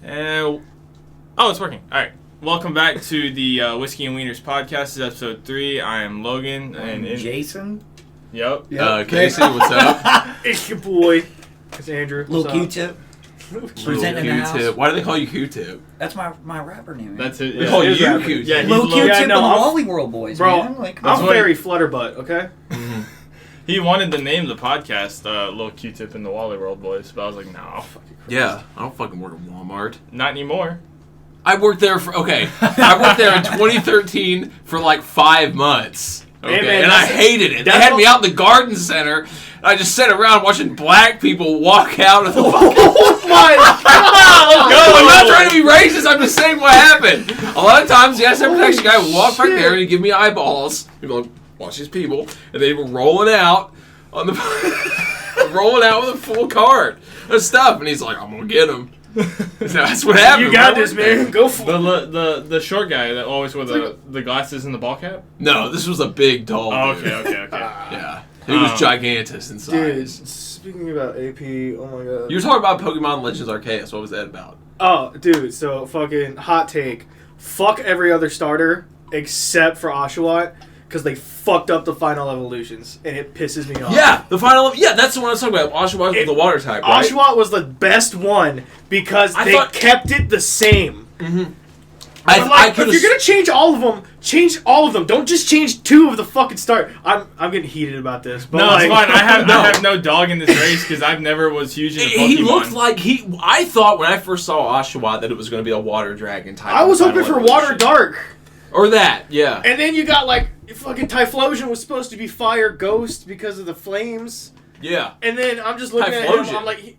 Oh, it's working. All right. Welcome back to the Whiskey and Wieners podcast. This is episode 3. I am Logan. And Jason. Yep. Casey, what's up? It's your boy. It's Andrew. Little Q-Tip. Presenting in the house. Why do they call you Q-Tip? That's my rapper name. Man. That's it. They call you Yeah, Q-Tip. Yeah, Little he's Q-Tip yeah, and no, the I'm- Wally World Boys, Bro, man. Like, I'm what very Flutterbutt, okay? He wanted to name the podcast Lil Q-Tip and the Wally World Boys, but I was like, no. Yeah, I don't fucking work at Walmart. Not anymore. I worked there I worked there in 2013 for like 5 months. Okay, Hey, man, and I hated it. They that's had me out in the garden center. And I just sat around watching black people walk out of the fucking... Oh my I'm not trying to be racist. I'm just saying what happened. A lot of times, the asset protection guy would walk back there and he'd give me eyeballs. He'd be like, watch these people. And they were rolling out on the... rolling out with a full cart of stuff. And he's like, I'm going to get them. So that's what happened. You got this, man. Go for it. The short guy that always wore the glasses and the ball cap? No, this was a big tall Oh, dude. okay. Yeah. He was gigantous in Dude, size. speaking about AP, oh my god. You were talking about Pokemon Legends Arceus. What was that about? Oh, dude, so fucking hot take. Fuck every other starter except for Oshawott, because they fucked up the final evolutions, and it pisses me off. Yeah, the final... Yeah, that's the one I was talking about. Oshawott with the water type, right? Oshawott was the best one because I they thought- kept it the same. Mm-hmm. But like, if you're gonna change all of them, change all of them. Don't just change 2 of the fucking start. I'm getting heated about this, but No, like, it's fine. I No. have no dog in this race because I've never was huge into Pokemon. He looked like I thought when I first saw Oshawott that it was going to be a water dragon type. I was of hoping final for Water evolution. Dark, Or that, yeah. and then you got like fucking Typhlosion was supposed to be Fire Ghost because of the flames, Yeah. and then I'm just looking at him. Typhlosion. I'm like,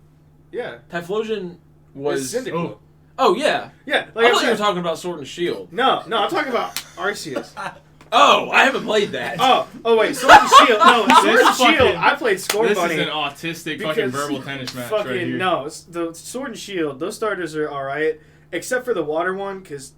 yeah, Typhlosion was... it's Cyndaquil. Oh, yeah. Yeah, I like I thought you were said, talking about Sword and Shield. no, I'm talking about Arceus. Oh, I haven't played that. Oh wait, Sword and Shield. No, Sword and fucking- Shield. I played Score This Bunny. is an autistic fucking Because verbal tennis match Fucking right here. no, the Sword and Shield. Those starters are all right, except for the water one, because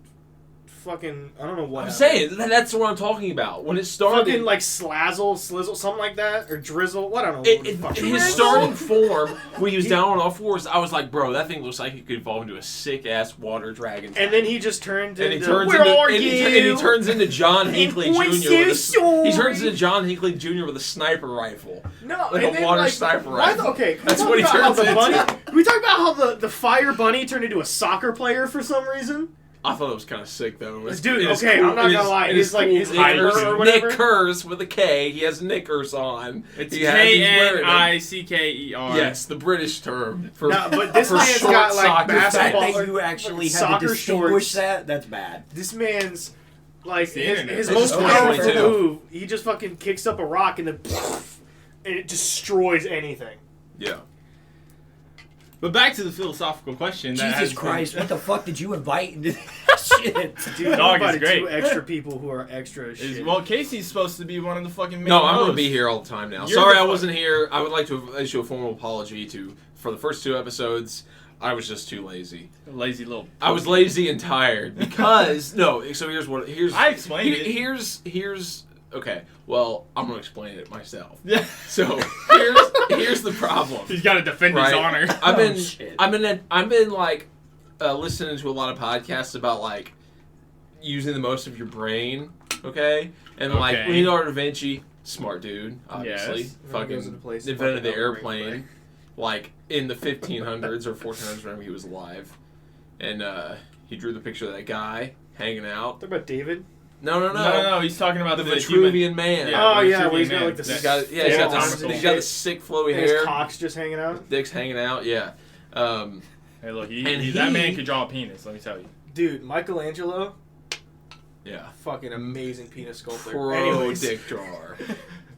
fucking I don't know what. I'm happened. saying, that's what I'm talking about. When it started... Fucking like Slazzle, Slizzle, something like that, or Drizzle. What I don't know. what the fuck. His starting form, when he was down on all fours, I was like, bro, that thing looks like it could evolve into a sick-ass water dragon. And then he just turned And into. he turns Where into, are and you? he turns into John Hinckley Jr. points with you a, he turns sorry. into John Hinckley Jr. with a sniper rifle. No, like and a then, water like, sniper why rifle. okay, can That's we what he talk about turns how the into. bunny? Can we talk about how the fire bunny turned into a soccer player for some reason? I thought it was kind of sick though. Dude, okay, I'm not gonna lie. His like his Nick Iker Kurz or whatever. Nick Kurz with a K. He has knickers on. It's He has- he's wearing them. K-N-I-C-K-E-R. Yes, the British term for No, but this for man's short got, like, soccer the fact basketball- that you actually had soccer to distinguish shorts. that, that's bad. This man's like It's the his internet. most It's powerful 2022. move. He just fucking kicks up a rock and then and it destroys anything. Yeah. But back to the philosophical question. that Jesus has Christ, what the fuck did you invite into this shit? Dude, Dog I is invited great. 2 extra people who are extra as Is, shit. well, Casey's supposed to be one of the fucking main No, I'm going to hosts. be here all the time now. You're Sorry the I fuck- wasn't here. I would like to issue a formal apology for the first 2 episodes. I was just too lazy. Lazy little. I was lazy and tired because no. So here's I explained it. Here's okay. Well, I'm gonna explain it myself. Yeah. So here's the problem. He's got to defend his Right. honor. I've shit. been like listening to a lot of podcasts about like using the most of your brain. Okay, and like Okay. Leonardo da Vinci, smart dude, obviously, Yes. When he goes into fucking places, invented the fucking airplane. brain. Like in the 1500s or 1400s, whenever he was alive, and he drew the picture of that guy hanging out. Talk about David. No, he's talking about the the Vitruvian man. Yeah. Oh yeah, Vitruvian where he's got man. like the He's He's got Yeah, Thomas he's got the sick flowy and his hair, cock's just hanging out. dick's hanging out. Yeah. Hey, look, And that he- man could draw a penis. Let me tell you. Dude, Michelangelo, Yeah. fucking amazing penis sculptor. Pro Anyways. dick drawer.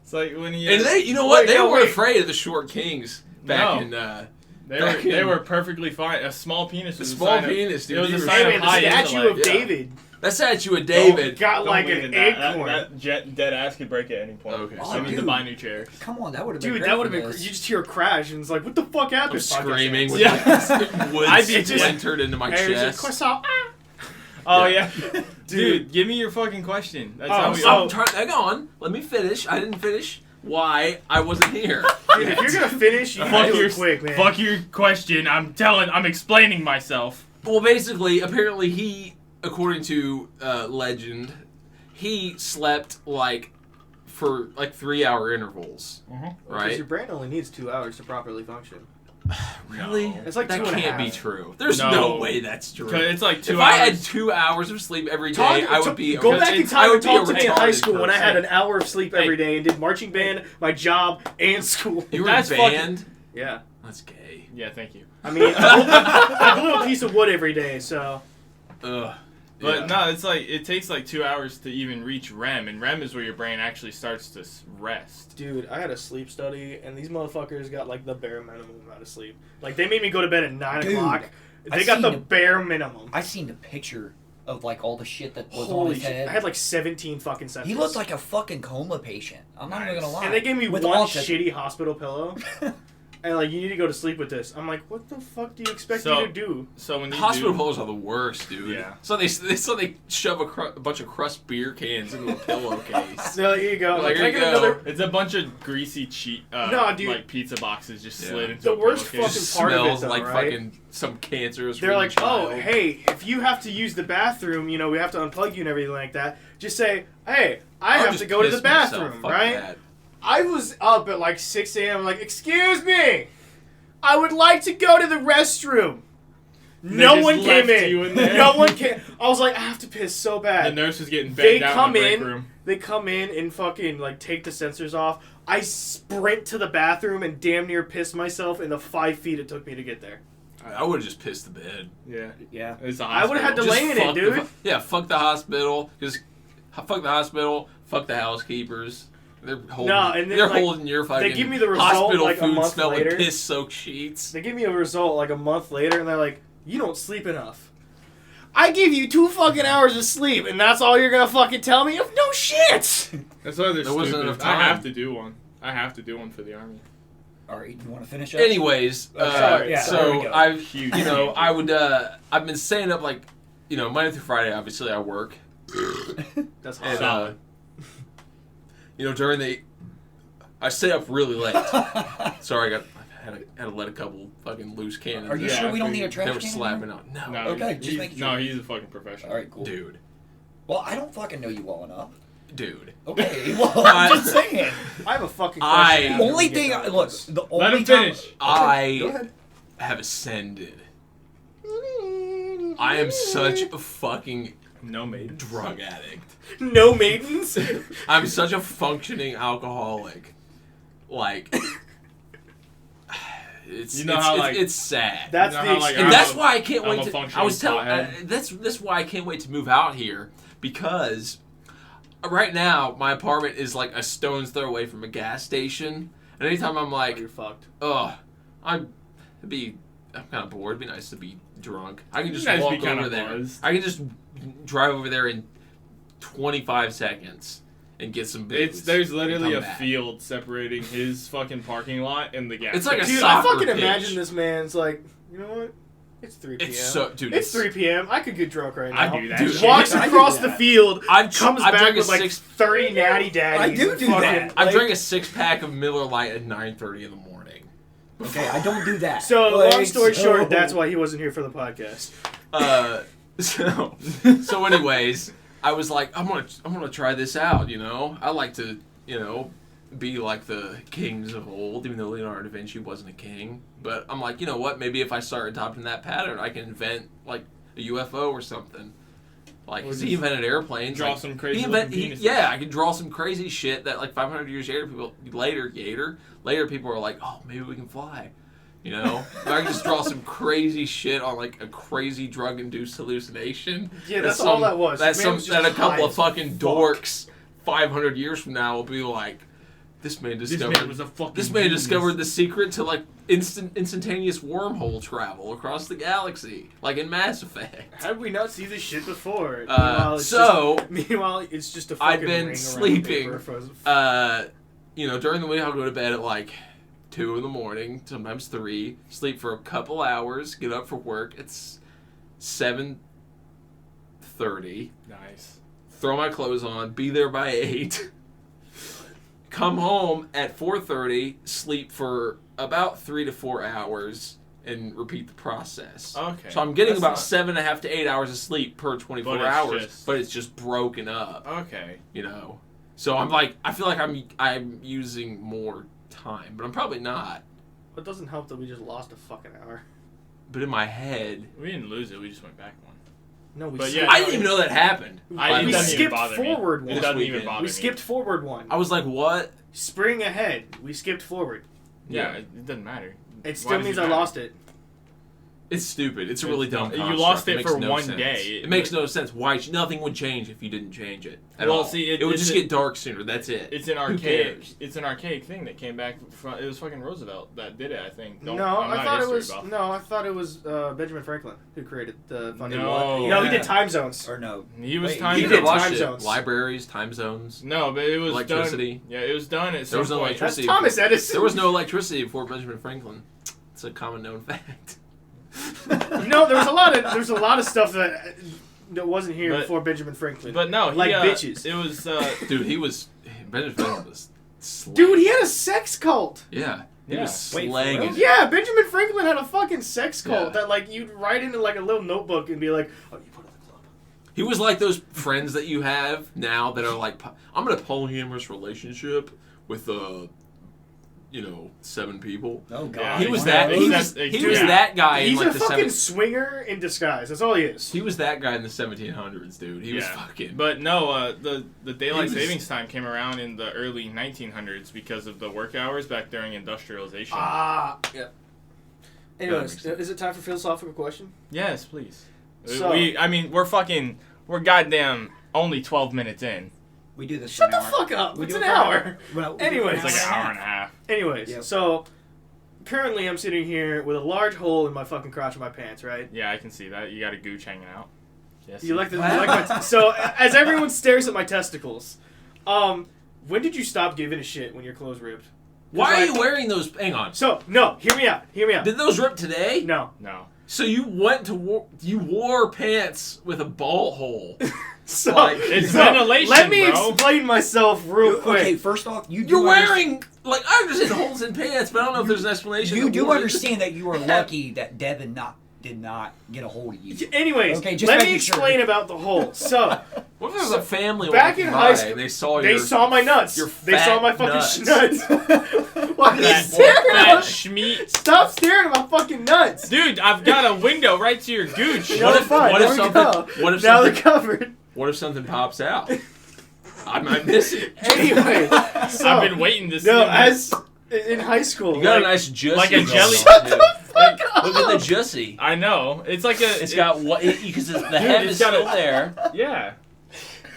It's like when he. And they, you know what? Wait, They no, weren't wait. afraid of the short kings back No. in. They in- were perfectly fine. A small penis A was small a sign penis, dude. It was He a was- sign Hey of man, the high statue intellect. of yeah. David That statue of David. got Don't like lean an into that. acorn. That dead ass could break at any point. Okay, Oh, I need to dude. buy a new chair. Come on, that would have been Dude, great that would for have been. this. You just hear a crash and it's like, what the fuck happened? I'm screaming with Yeah. my wood I'd be just- splintered into my And it's chest. just croissant. Oh Yeah. yeah, dude, give me your fucking question. That's Oh, how we. so- I'm trying. Hang on. Let me finish. I didn't finish. Why I wasn't here? Dude, if you're gonna finish, you fuck gotta do your it quick, man. Fuck your question. I'm explaining myself. Well, basically, apparently he, according to legend, he slept for 3-hour intervals, Because right? your brain only needs 2 hours to properly function. Really? No. It's like That 2.5. can't be true. There's No. no way that's true. 'Cause it's like 2 If hours. I had 2 hours of sleep every day, I would be. Go back in I time would and be a talk to me in high retarded school when I person. had an hour of sleep every day and did marching band, my job, and school. You were That's in fucking- band. Yeah. That's gay. Yeah, thank you. I mean, I blew a piece of wood every day, so. Ugh. But Yeah. no, it's like it takes like 2 hours to even reach REM, and REM is where your brain actually starts to rest. Dude, I had a sleep study, and these motherfuckers got like the bare minimum amount of sleep. Like, they made me go to bed at 9 Dude, o'clock. I They got the seen- bare minimum. I seen the picture of like all the shit that was on Holy his shit. head. I had like 17 fucking sessions. He looked like a fucking coma patient. I'm not even Nice. gonna lie. And they gave me With one autism. shitty hospital pillow. And like, you need to go to sleep with this. I'm like, what the fuck do you expect So- me to do? So when you Hospital do, pillows are the worst, dude. Yeah. So they shove a bunch of crust beer cans into a pillowcase. So here you go. Like, Like, here I you get go. another. it's a bunch of greasy No, dude. like pizza boxes just Yeah. slid into The a worst pillowcase. fucking part of it, Smells though, like right? fucking some cancerous. They're like, child. oh, hey, if you have to use the bathroom, you know, we have to unplug you and everything like that. Just say, hey, I I'll have just to go to the piss myself. bathroom, Fuck right? that. I was up at like 6 a.m. like, excuse me, I would like to go to the restroom. No just one came left you in in. there. No one came. I was like, I have to piss so The bad. nurse was getting They banged out come in the break in. room. They come in and fucking like take the sensors off. I sprint to the bathroom and damn near piss myself in the 5 feet it took me to get there. I would have just pissed the bed. Yeah, Yeah. it's a I would've had to hospital. lay in it, fuck dude. Yeah, fuck the hospital. Just fuck the hospital. Fuck the housekeepers. They're holding. No, and then, they're like, holding your fucking. give me the result, hospital like, a food month smell later. like piss-soaked sheets. They give me a result like a month later, and they're like, "You don't sleep enough." I give you 2 fucking hours of sleep, and that's all you're gonna fucking tell me? No shit. That's why they're There wasn't stupid. enough I time. have to do one. I have to do one for the army. All right, you want to finish up? Anyways, sorry, yeah, there we so go. I've Huge. I would I've been staying up Monday through Friday. Obviously, I work. That's And, hard. during I stay up really late. Sorry, I had to let a couple fucking loose cannons. Are you Yeah, sure we don't I need a figured trash They were can? slapping out. No, No, Okay, just he's, making no, sure. he's a fucking professional. All right, cool. dude. Well, I don't fucking know you well enough. Dude. Okay, well, I'm just saying. I have a fucking I- question. The after only we get thing, done with look, this. the Let only him time. finish. Go I ahead. have ascended. I am such a fucking No maiden. drug addict. No maidens. I'm such a functioning alcoholic. Like, it's You know how, like- it's sad. That's You know the how, like, And I'm that's a- why I can't I'm wait a to. I functioning was telling. pothead. That's why I can't wait to move out here because right now my apartment is like a stone's throw away from a gas station. And anytime I'm like, You're fucked. I'm kind of bored. It'd be nice to be drunk. I can just Nice to be walk kinda over there. buzzed. I can just drive over there in 25 seconds and get some booze. There's literally and a come back. field separating his fucking parking lot and the gas. It's like a station. Dude, I soccer fucking pitch. imagine this man's like, you know what? It's 3 p.m. It's so, dude. It's 3 p.m. I could get drunk right now. I do that Dude, shit. Walks I do across that. the field, I've comes I've back drank a with like 30 natty daddies. I do and do fucking, that. I like- drank a 6-pack of Miller Lite at 9:30 in the morning. Okay, I don't do that. So, Like, long story so- short, that's why he wasn't here for the podcast. So anyways, I was like, I'm gonna try this out. I like to be like the kings of old, even though Leonardo da Vinci wasn't a king. But I'm like, you know what? Maybe if I start adopting that pattern, I can invent like a UFO or something. Like, Or 'cause he just invented airplanes. draw like, some crazy he looking penises. yeah, I could draw some crazy shit that like 500 years later, people are like, oh, maybe we can fly. Or I can just draw some crazy shit on like a crazy drug-induced hallucination. Yeah, that's all that was. That's Man some was that just a couple high of as fucking fuck. dorks 500 years from now will be like, this man This discovered. man was a fucking. This man genius. discovered the secret to like instantaneous wormhole travel across the galaxy, like in Mass Effect. How did we not see this shit before? Meanwhile, it's just a I've fucking been ring around sleeping. paper for- During the week I'll go to bed at like 2 in the morning, sometimes 3. Sleep for a couple hours, get up for work. It's 7:30. Nice. Throw my clothes on, be there by 8. Come home at 4:30, sleep for about 3 to 4 hours, and repeat the process. Okay. So I'm getting That's about not- 7.5 to 8 hours of sleep per 24 But it's hours, just- but it's just broken up. Okay. You know. So I'm like, I feel like I'm using more time, but I'm probably not. It doesn't help that we just lost a fucking hour. But in my head, We didn't lose it. We just went back one. No, we But skipped, yeah, I didn't even know that happened. It we doesn't even skipped bother me. forward It one. doesn't This even weekend. bother We me. skipped forward one. I was like, what? Spring ahead. We skipped forward. Yeah, it doesn't matter. It Why still does means it I matter? lost it. It's stupid. It's a really dumb You construct. lost it makes for no one sense. day. It makes no sense. Why? Nothing would change if you didn't change it at Well, all. see, it would it's just a- get dark sooner. That's it. It's an Who archaic. cares? It's an archaic thing that came back from. It was fucking Roosevelt that did it. I think. No, I'm I not thought it history was buff. no, I thought it was Benjamin Franklin who created the fucking. No. No, he Yeah. did time zones. Or no. He was Wait, time. he You did could watch time it. zones. Libraries, time zones. No, but it was Electricity. Done, yeah, it was done at some There was no point. That's electricity. Thomas Edison. There was no electricity before Benjamin Franklin. It's a common known fact. No, there's a lot of stuff that wasn't here But- before Benjamin Franklin. But no, he, Like bitches. It was. Dude, Benjamin Franklin was slaying. Dude, he had a sex cult. Yeah. He Yeah. was Wait, for slaying real? it. Yeah, Benjamin Franklin had a fucking sex cult Yeah. that like you'd write into like a little notebook and be like, oh, you put it in the club. He was like those friends that you have now that are like, I'm in a polyamorous relationship with 7 people. Oh god. Yeah, He was Yeah, that. He yeah. was, he Yeah. was that guy in He's like a the fucking 7. swinger in disguise. That's all he is. He was that guy in the 1700s, dude. He was Yeah. fucking. But no, the daylight He was- savings time came around in the early 1900s because of the work hours back during industrialization. Ah, yeah. That Anyways, makes sense. is it time for philosophical question? Yes, please. So- We're goddamn only 12 minutes in. We do this. Shut for the an fuck up. We It's do an it for hour. Well, Anyways. It's like an hour and a half. Anyways, Yep. so currently I'm sitting here with a large hole in my fucking crotch of my pants, right? Yeah, I can see that. You got a gooch hanging out. Yes. You like the Wow. you like my so as everyone stares at my testicles, when did you stop giving a shit when your clothes ripped? Why are like- you wearing those? Hang on. So no, hear me out. Did those rip today? No. No. So you went to you wore pants with a ball hole. So, Like, it's so ventilation, let me bro. explain myself real quick. Okay, first off, you do You're understand- wearing like I understand holes in pants, but I don't know if there's an explanation. You that do warrants- understand that you are lucky that Devin did not get a hold of you. Anyways, Okay, just let me making sure. explain about the hole. So What if there was a family back walking in by high school, and they saw they your saw my nuts. your They saw fat my fucking nuts. nuts. Why are you That staring fat at my... schmeat. Stop staring at my fucking nuts. Dude, I've got a window right to your gooch. No, What if- fine. what there if we something- go. what if now something- they're covered. What if something pops out? I might miss it. Anyway, so I've been waiting to see no, this. as in high school, You got like, a nice juicy. like a going jelly- on, Shut too. fuck up. Look at the juicy. I know. It's like a. It's got what? Because the head it's is got still a- there. Yeah.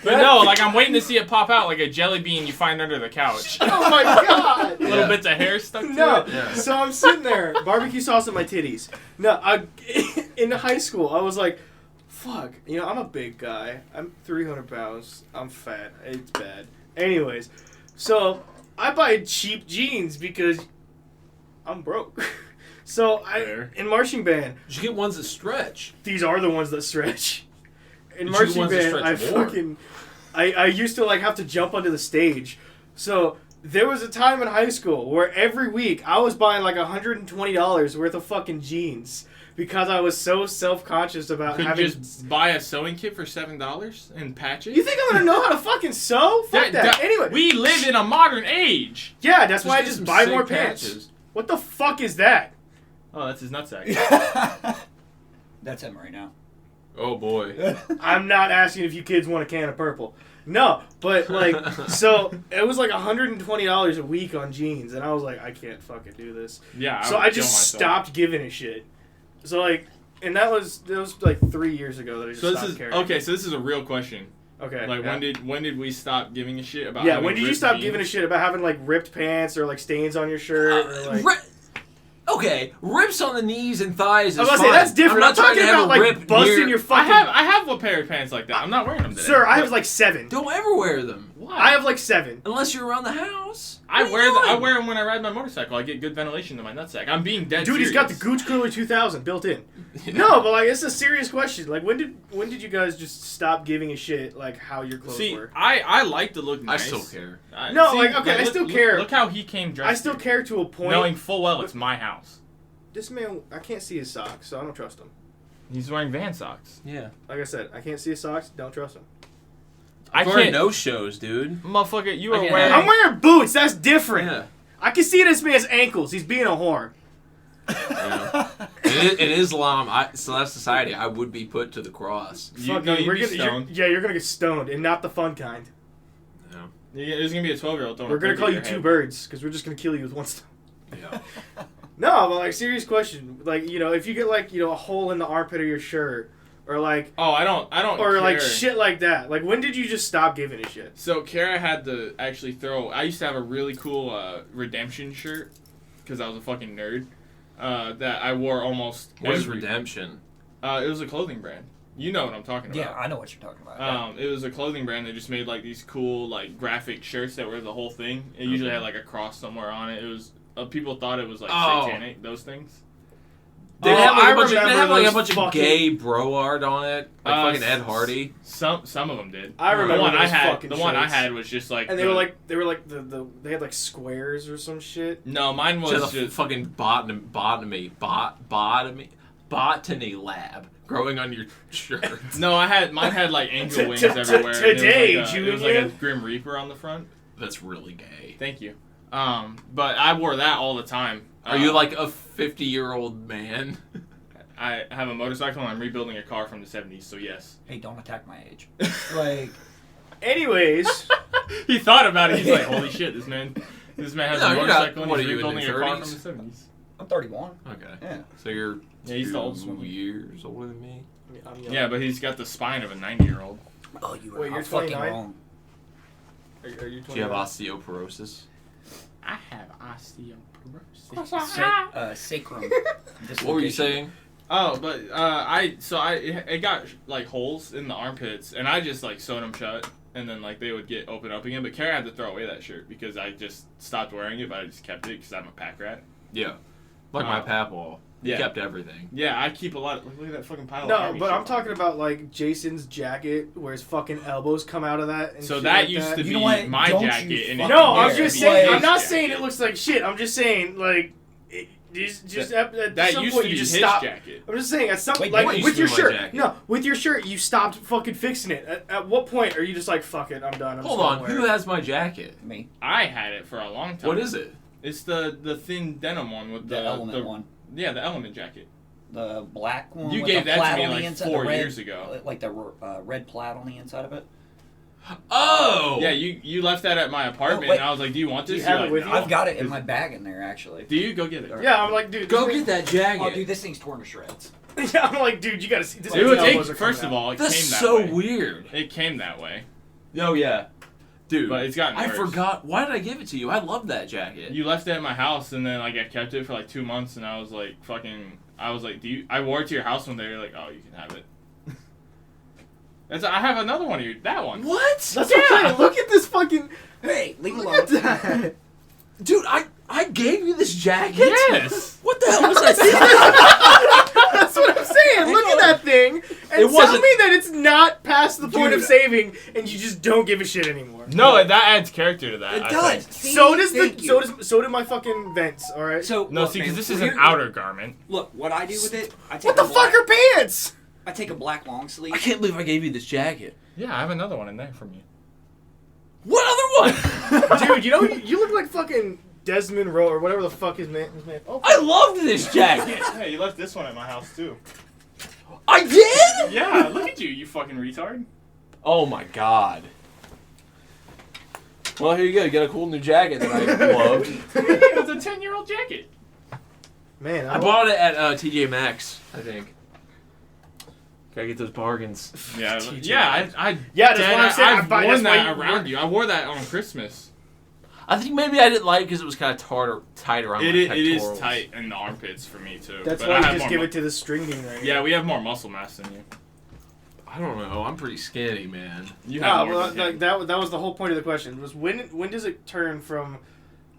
But no, like I'm waiting to see it pop out like a jelly bean you find under the couch. Oh my god. Little Yeah. bits of hair stuck to No, it. Yeah. so I'm sitting there, barbecue sauce on my titties. No, in high school, I was like, fuck, I'm a big guy. I'm 300 pounds. I'm fat. It's bad. Anyways, so I buy cheap jeans because I'm broke. So Fair. in marching band, You should get ones that stretch. these are the ones that stretch. In You marching choose ones that band, stretch I used to like have to jump onto the stage. So there was a time in high school where every week I was buying like $120 worth of fucking jeans because I was so self-conscious about Could having. just buy a sewing kit for $7 and patch it. You think I'm gonna know how to fucking sew? Fuck that. Anyway, we live in a modern age. yeah, that's why I get just some buy sick more pants. patches. What the fuck is that? Oh, that's his nutsack. That's him right now. Oh boy. I'm not asking if you kids want a can of purple. No, but like, so it was like $120 a week on jeans, and I was like, I can't fucking do this. Yeah. So would I kill just myself. stopped giving a shit. So like, and that was like 3 years ago that I just So this stopped is caring. okay. So this is a real question. Okay. Like yeah. when did we stop giving a shit about? Yeah, having when did you ripped stop jeans? giving a shit about having like ripped pants or like stains on your shirt? Or, like... Okay, rips on the knees and thighs is I was about to fine. say that's different. I'm not trying talking to have about a like rip busting near- your I fucking. have a pair of pants like that. I'm not wearing them today. Sir, I have like 7. Don't ever wear them. Why? I have like 7. Unless you're around the house. I What are you doing? wear them when I ride my motorcycle. I get good ventilation to my nutsack. I'm being dead Dude, he's got the serious. Gooch Cooler 2000 built in. Yeah. No, but like it's a serious question. Like when did you guys just stop giving a shit like how your clothes See, were? I like to look I nice. still care. No, like, okay, I still care. Look how he came dressed. I still care to a point. knowing full well it's my house. this man, I can't see his socks, so I don't trust him. He's wearing Van socks. Yeah. Like I said, I can't see his socks. Don't trust him. I For can't. no shows, dude. Motherfucker, you I are can't wearing. have- I'm wearing boots. That's different. Yeah. I can see this man's ankles. He's being a whore. Yeah. in Islam, Celeste society, I would be put to the cross. You, no, you'd be you're, stoned. you're gonna get stoned, and not the fun kind. Yeah. Yeah, there's gonna be a 12-year-old. We're gonna call you two birds because we're just gonna kill you with one stone. Yeah. No, but like serious question. Like if you get like a hole in the armpit of your shirt, or like Oh, I don't. or care. like shit like that. Like when did you just stop giving a shit? So Kara had to actually throw. I used to have a really cool Redemption shirt because I was a fucking nerd. That I wore almost. What is every- redemption? It was a clothing brand. You know what I'm talking Yeah, about. I know what you're talking about. It was a clothing brand that just made like these cool like graphic shirts that were the whole thing. It usually had like a cross somewhere on it. It was people thought it was like satanic. Those things. They Oh, have like I a bunch of, remember they have like a those bunch of fucking- gay bro art on it, like Uh, fucking Ed Hardy. Some of them did. I remember the one I those had. fucking The one I shirts. had was just like. And they were like they had like squares or some shit. No, mine To was the just. fucking botany lab growing on your shirt. No, mine had like angel wings T- t- everywhere. and today, it was like a Junior. Grim Reaper on the front. That's really gay. Thank you. But I wore that all the time. Are you like a 50-year-old man? I have a motorcycle and I'm rebuilding a car from the 70s, so yes. Hey, don't attack my age. Like, Anyways, He thought about it. He's like, holy shit, this man has No, a you're not- motorcycle what and are he's you, in rebuilding your a car 30s? from the 70s. I'm 31. Okay. Yeah. So you're Yeah, he's the oldest 2 one. years older than me. I'm young. Yeah, but he's got the spine of a 90-year-old. Oh, you were Wait, you're fucking 29? wrong. Are you Do you have 21? osteoporosis? I have osteoporosis. Sacrum. What were you saying? Oh, but it got like holes in the armpits, and I just like sewed them shut, and then like they would get open up again. But Kara had to throw away that shirt because I just stopped wearing it, but I just kept it because I'm a pack rat. Yeah. Like my papaw. He Yeah. kept everything. Yeah, I keep a lot. Look at that fucking pile. of No, army but shit. I'm talking about like Jason's jacket where his fucking elbows come out of that. And So shit that like used that. to You be know what? my Don't you jacket. And it fucking No, I'm used to just be saying. his I'm not jacket. saying it looks like shit. I'm just saying like, at That some used point to you be just his stop. jacket. I'm just saying at some Wait, like what used with to your be my shirt. jacket? No, with your shirt you stopped fucking fixing it. At what point are you just like fuck it? I'm done. I'm Hold just on, gonna who wear it. has my jacket? Me. I had it for a long time. What is it? It's the thin denim one with The element one. Yeah, the element jacket. The black one. You with gave the that to plaid me on the like inside, 4 the red- years ago. Like the red plaid on the inside of it. Oh! Yeah, you left that at my apartment, wait. and I was like, "Do you want Do you this?" have You're it like, with "No." you? I've got it in my bag in there actually. Do you go get it? Yeah, I'm like, dude. Go this get that jacket. Oh, dude, this thing's torn to shreds. thing- Yeah, I'm like, dude, you gotta see this. It would elbows take. are coming First of out. all, it That's came that so way. weird. It came that way, Oh, yeah. Dude, but it's gotten I worse. forgot. Why did I give it to you? I love that jacket. You left it at my house, and then like I kept it for like 2 months, and I was like, I was like, I wore it to your house one day. You're like, "Oh, you can have it." I have another one of you. That one. What? That's what I'm saying. Look at this fucking. Hey, leave it Look alone. at that. Dude, I gave you this jacket? Yes. What the hell was I saying? That's what I'm saying. Look at that thing and It tell wasn't- me that it's not past the point Dude. of saving, and you just don't give a shit anymore. No, that adds character to that. It I does. think. See? So does Thank the you. so do my fucking vents. All right. So No, look, see, because man, this so is an here- outer garment. Look, what I do with it, I take What the a fuck black, are pants? I take a black long sleeve. I can't believe I gave you this jacket. Yeah, I have another one in there from you. What other one? Dude, you know you look like fucking Desmond Rowe or whatever the fuck his name. Oh, I loved this jacket. Hey, you left this one at my house too. I did? Yeah, look at you, you fucking retard. Oh my god. Well, here you go. You got a cool new jacket that I loved. It's a 10-year-old jacket. man, I bought it at TJ Maxx, I think. Gotta get those bargains. Yeah, TJ yeah, I Yeah, that's what I'm saying. I've that's worn why that around you. I wore that on Christmas. I think maybe I didn't like it because it was kind of tight around my It is pectorals. tight in the armpits for me too. That's but why I you have just more give it to the stringing right Yeah, we have more muscle mass than you. I don't know. I'm pretty skinny, man. You have No, more well, than like him. that was the whole point of the question. Was when does it turn from,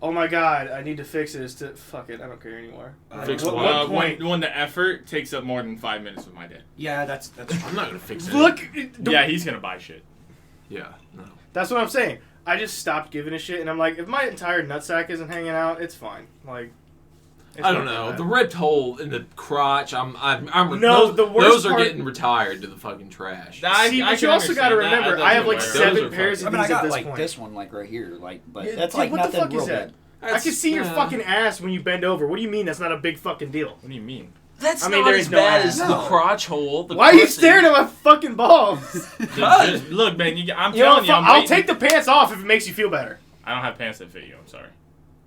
oh my god, I need to fix this to fuck it, I don't care anymore. Fix what, what? what point? When the effort takes up more than 5 minutes with my dad. Yeah, that's I'm not gonna fix it. Look, Yeah, he's gonna buy shit. Yeah. No. that's what I'm saying. I just stopped giving a shit, and I'm like, if my entire nutsack isn't hanging out, it's fine. Like, I don't know. The ripped hole in the crotch. No, those, the worst those are part- getting retired to the fucking trash. See, but you also got to remember, I have like Those 7 are pairs fucking- of I these mean, I at got this like point. this one, like right here, like, but Yeah, that's dude, like what the nothing fuck real is that? bad. I can see your yeah. fucking ass when you bend over. What do you mean that's not a big fucking deal? What do you mean? That's I mean, not there as is no bad ass. as the No. crotch hole. The Why are you pussy. staring at my fucking balls? Just, look, man, I'm You know, telling you, I'm I'll waiting. take the pants off if it makes you feel better. I don't have pants that fit you. I'm sorry.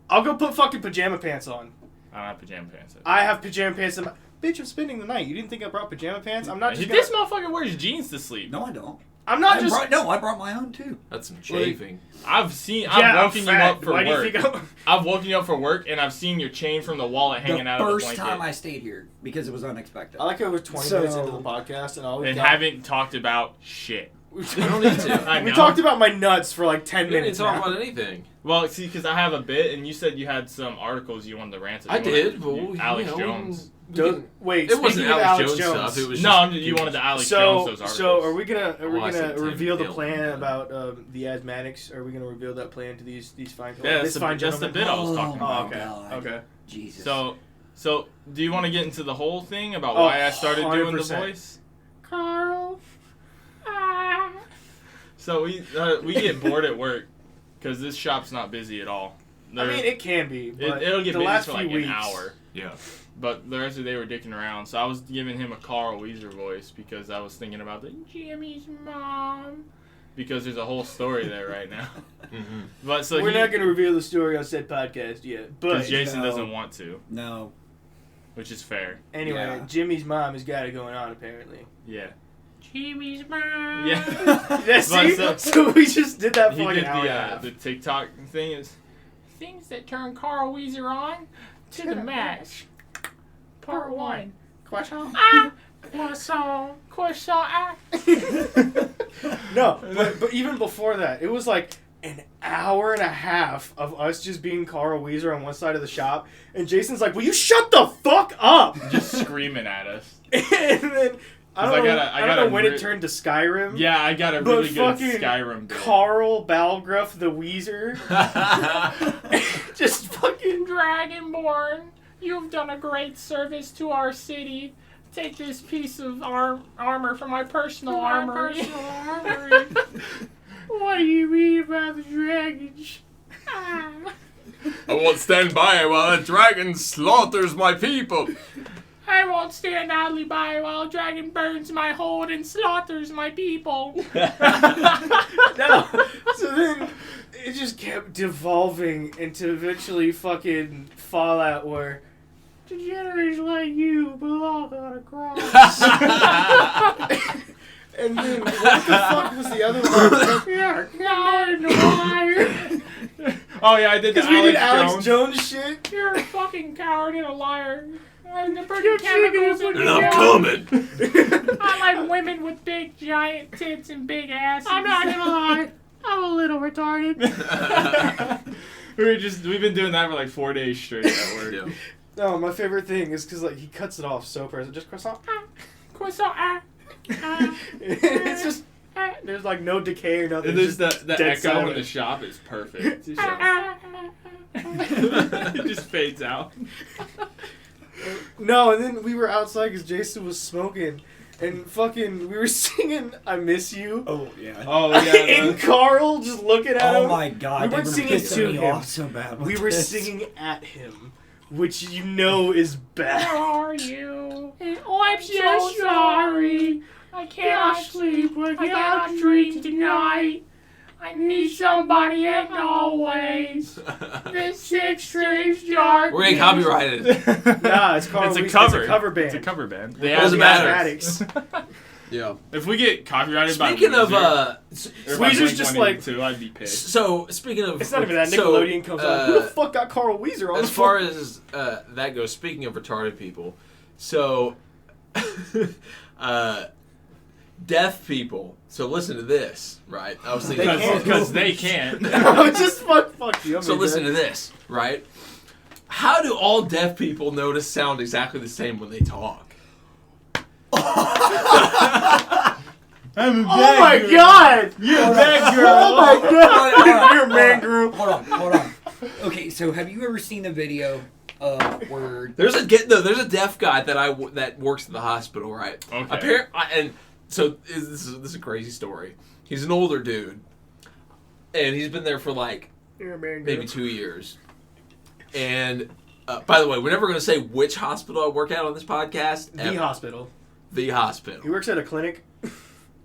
I'll go put fucking pajama pants on. I don't have pajama pants. I have pajama pants in my... Bitch, I'm spending the night. You didn't think I brought pajama pants? I'm not just This gonna... motherfucker wears jeans to sleep. No, I don't. I'm not I just... brought my own too. That's some chafing. I've I'm woken you fat. up for Why work. do you think I'm... I've woken you up for work, and I've seen your chain from the wallet hanging out of the First blanket. time I stayed here because it was unexpected. I like how we're 20 So- minutes into the podcast and all we and got... haven't talked about shit. We don't need to. I We know. talked about my nuts for like 10 We didn't minutes talk now. about anything. Well, see, because I have a bit, and you said you had some articles you wanted to rant about. I did, but Alex Jones. Wait, It wasn't speaking of Alex Alex Jones stuff. It was No, just, you wanted the Alex Jones So, those articles. so are we gonna Oh, I said Tim reveal the Hill. plan about the asthmatics? Are we gonna reveal that plan to these fine? Yeah, this fine that's the gentleman? bit I was talking Oh, about. Oh, okay, God. okay. Jesus. So do you want to get into the whole thing about Oh, why I started doing the 100%. voice? Carl. So we get bored at work because this shop's not busy at all. I mean, it can be, but It'll get the busy last for like few an weeks, hour. Yeah. But the rest of the day we're dicking around. So I was giving him a Carl Weezer voice because I was thinking about the Jimmy's mom. Because there's a whole story there right now. Mm-hmm. But so we're not going to reveal the story on said podcast yet. But because Jason No. doesn't want to, No. which is fair. anyway, Yeah. Jimmy's mom has got it going on apparently. Yeah. Jimmy's mom. Yeah. Yeah, see? But So we just did that for He like did an hour and a half. the TikTok thing is Things that turn Carl Weezer on to the max. Part 1. Croissant. Ah. Croissant. Croissant. Ah. No, but even before that, it was like an hour and a half of us just being Carl Weezer on one side of the shop, and Jason's like, "Will you shut the fuck up?" just screaming at us. And then I don't know when it turned to Skyrim. Yeah, I got a But really good fucking Skyrim bit. Carl Balgruff the Weezer, just fucking Dragonborn, you've done a great service to our city. Take this piece of armor from my personal armory. What do you mean about the dragons? Ah. I won't stand by while a dragon slaughters my people. I won't stand idly by while a dragon burns my hold and slaughters my people. no. So then it just kept devolving into eventually fucking Fallout where Degenerates like you belong on a cross. and then what the fuck was the other one? You're a coward and a liar. Oh yeah, I did the Because we did Alex Alex Jones. Jones shit. You're a fucking coward and a liar. I'm putting chemicals in And your I'm blood. coming. I like women with big giant tits and big asses. I'm not gonna lie. I'm a little retarded. We've been doing that for like 4 days straight at work. Yeah. No, my favorite thing is because like he cuts it off so present. Just croissant. Croissant. It's just there's like no decay or nothing. And It's there's just the dead echo in silent. the shop is perfect. It just fades out. No, and then we were outside because Jason was smoking, and fucking we were singing "I Miss You." Oh, yeah. Oh and Carl just looking at him. Oh, my God. We they weren't were singing pissing to me him. off so bad with We were this. singing at him, which you know is Where bad. are you? Oh, I'm so sorry. I cannot sleep. I cannot drink tonight. I need somebody as always. This 6 strings dark. We're getting copyrighted. Nah, it's Carl. It's a Weezer. cover. It's a cover band. It's a cover band. It doesn't matter. Asthmatics. Yeah. If we get copyrighted Speaking by of, Weezer, or by Weezer's just like- Blink-182, I'd be pissed. so speaking of, It's not even that. so, Nickelodeon comes out. Who the fuck got Carl Weezer on As the far phone? as that goes, speaking of retarded people, so deaf people. So listen to this, right? I was thinking. They can't. Because they can't. No, just fuck you. I'm So listen to this, right? How do all deaf people know to sound exactly the same when they talk? I'm a Oh my god! You're a bad girl. Oh my god! You're a man girl. Hold on. Okay, so have you ever seen the video where There's a deaf guy that works at the hospital, right? Okay. And so this is a crazy story. He's an older dude, and he's been there for like maybe 2 years. And by the way, we're never going to say which hospital I work at on this podcast. The hospital. The hospital. He works at a clinic.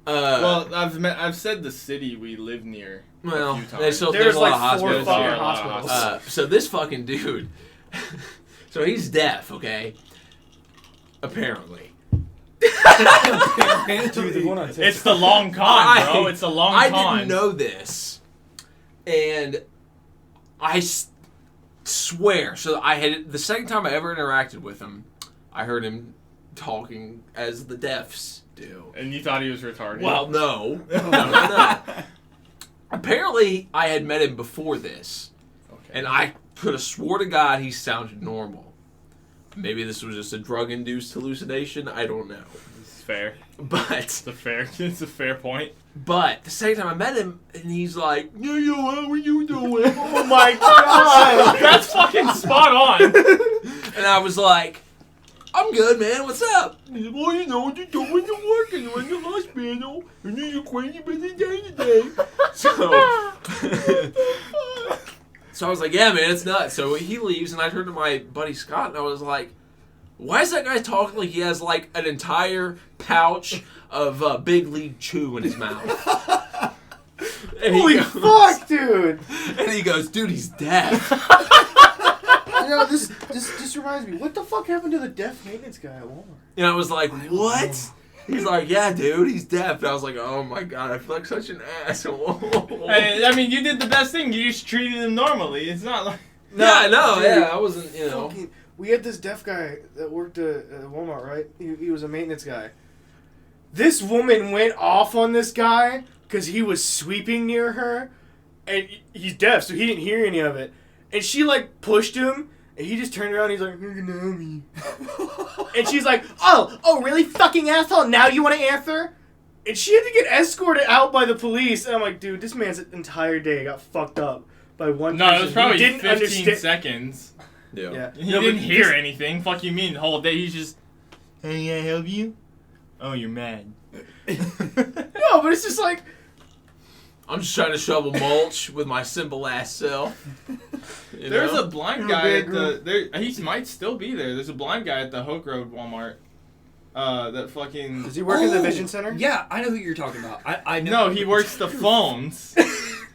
Well, I've said the city we live near. Well, a few times. there's a lot like of 4 hospitals. fucking Yeah, a lot of hospitals. So this fucking dude, so he's deaf, okay? Apparently. Dude, the one on TikTok. It's the long con, bro. It's a long I con. didn't know this, and I swear. So the second time I ever interacted with him, I heard him talking as the deafs do. And you thought he was retarded. Well, no. Apparently, I had met him before this, Okay. and I could have swore to God he sounded normal. Maybe this was just a drug-induced hallucination. I don't know. It's fair. But It's a fair point. the second time I met him, and he's like, "Yo, how are you doing?" Oh my god! That's fucking spot on. And I was like, "I'm good, man. What's up?" He said, "Well, you know, just going to work and you're in the hospital, and then you're crazy busy day today." So I was like, "Yeah, man, it's nuts." So he leaves, and I turned to my buddy Scott, and I was like, "Why is that guy talking like he has like an entire pouch of Big League Chew in his mouth?" And he Holy goes- fuck, dude! And he goes, "Dude, he's deaf." You know, this reminds me. What the fuck happened to the deaf maintenance guy at Walmart? And I was like, "What?" He's like, "Yeah, dude, he's deaf." And I was like, "Oh my god, I feel like such an asshole." I mean, you did the best thing. You just treated him normally. It's not like. Yeah, no, dude. yeah, I wasn't, you know. Fucking, we had this deaf guy that worked at Walmart, right? He was a maintenance guy. This woman went off on this guy because he was sweeping near her, and he's deaf, so he didn't hear any of it. And she like pushed him, and he just turned around. And he's like, "You're gonna know me." And she's like, "Oh, really, fucking asshole! Now you want to answer?" And she had to get escorted out by the police. And I'm like, dude, this man's entire day got fucked up by one No, person it was who probably didn't 15 understand. seconds. Yeah. He No, but didn't hear just- anything. Fuck you mean? The whole day he's just. Hey, can I help you? Oh, you're mad. No, but it's just like, I'm just trying to shovel mulch with my simple ass self. You There's know? a blind You're guy big, at he might still be there. There's a blind guy at the Hoke Road Walmart. That fucking. does he work in the Oh, Vision Center? Yeah, I know who you're talking about. I know. No, he works the phones.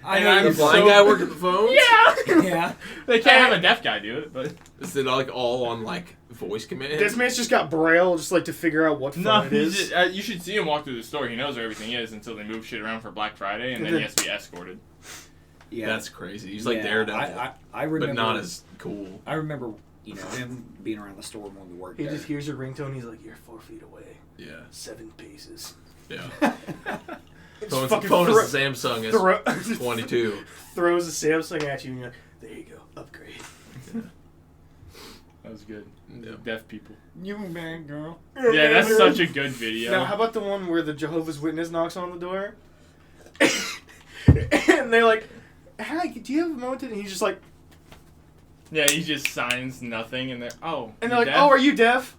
I and know. I'm The blind so- guy working the phones? Yeah. Yeah. They can't have a deaf guy do it, but. Is it like all on like voice command? This man's just got Braille just like to figure out what phone No, it is. you should see him walk through the store. He knows where everything is until they move shit around for Black Friday, and then he has to be escorted. Yeah. That's crazy. He's like Yeah, Daredevil, I remember. but not as cool. I remember, him being around the store when we worked He there. just hears your ringtone. He's like, "You're 4 feet away, Yeah, 7 paces." yeah. It's Phone fucking is a Samsung is throw- 22. throws a Samsung at you, and you're like, "There you go, upgrade." That was good. Yeah. Deaf people. You man, girl. Yeah, that's such a good video. Now, how about the one where the Jehovah's Witness knocks on the door, and they're like, "Hi, do you have a moment?" And he's just like, Yeah, he just signs nothing, and they're and they're like, "Oh, are you deaf?"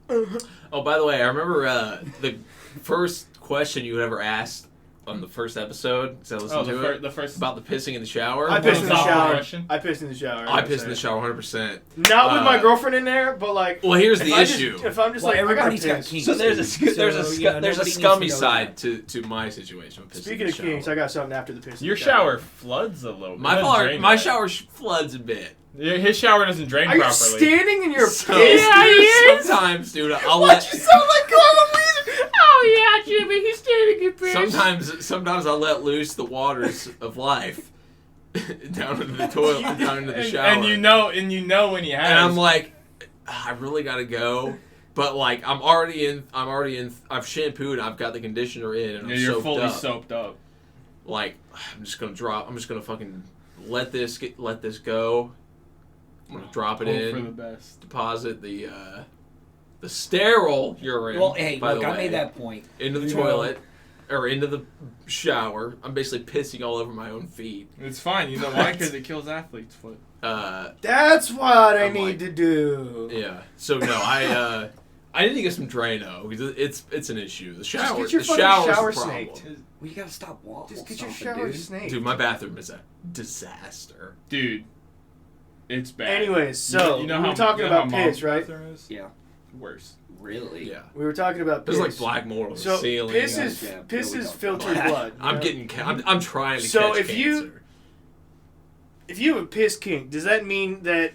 Oh, by the way, I remember the first question you had ever asked on the first episode. Because I listened to it the first about the pissing in the shower. I pissed in the Follow-up shower. question? I pissed in the shower. I pissed in the shower 100%. Not with my Uh, girlfriend in there, but like. Well, here's if the I just- issue. if I'm just Well, like, I gotta everybody's got piss. kinks. So there's a nobody scummy needs to side know to my situation. With pissing Speaking in of the shower. kinks, I got something after the piss. in Your the shower floods a little. My It doesn't shower, drain my right. shower floods a bit. Yeah, his shower doesn't drain Are you properly. standing in your So- piss? Yeah, he is. Sometimes, dude, I'll What? let. You sound like Carla Weezer. Oh yeah, Jimmy, he's standing in piss. Sometimes I'll let loose the waters of life down into the toilet, down into the shower, And you know when he has. And I'm like, I really gotta go, but like I'm already in. I've shampooed. I've got the conditioner in, and I'm Yeah, you're soaked fully up. soaked up. Like I'm just gonna fucking let this go. I'm gonna drop it Hope for the in, best. deposit the sterile urine. Well, hey, by look, the I way, made that point. into the You toilet or into the shower. I'm basically pissing all over my own feet. It's fine. You know why? Because it kills athlete's foot. That's what I I'm need like- to do. Yeah. So no, I need to get some Drano because it's an issue. The shower, get your the fucking shower's shower the problem. snaked. Well, you gotta stop walking. Just get your shower snake. Dude, my bathroom is a disaster. Dude, it's bad. Anyways, so we were talking about piss, right? Yeah. Worse. Really? Yeah. We were talking about piss. There's like black mold on the So ceiling. piss Yeah, is yeah, piss there we is go. filtered Black. blood. I'm yeah? getting. I'm trying to So catch if you- cancer. If you have a piss kink, does that mean that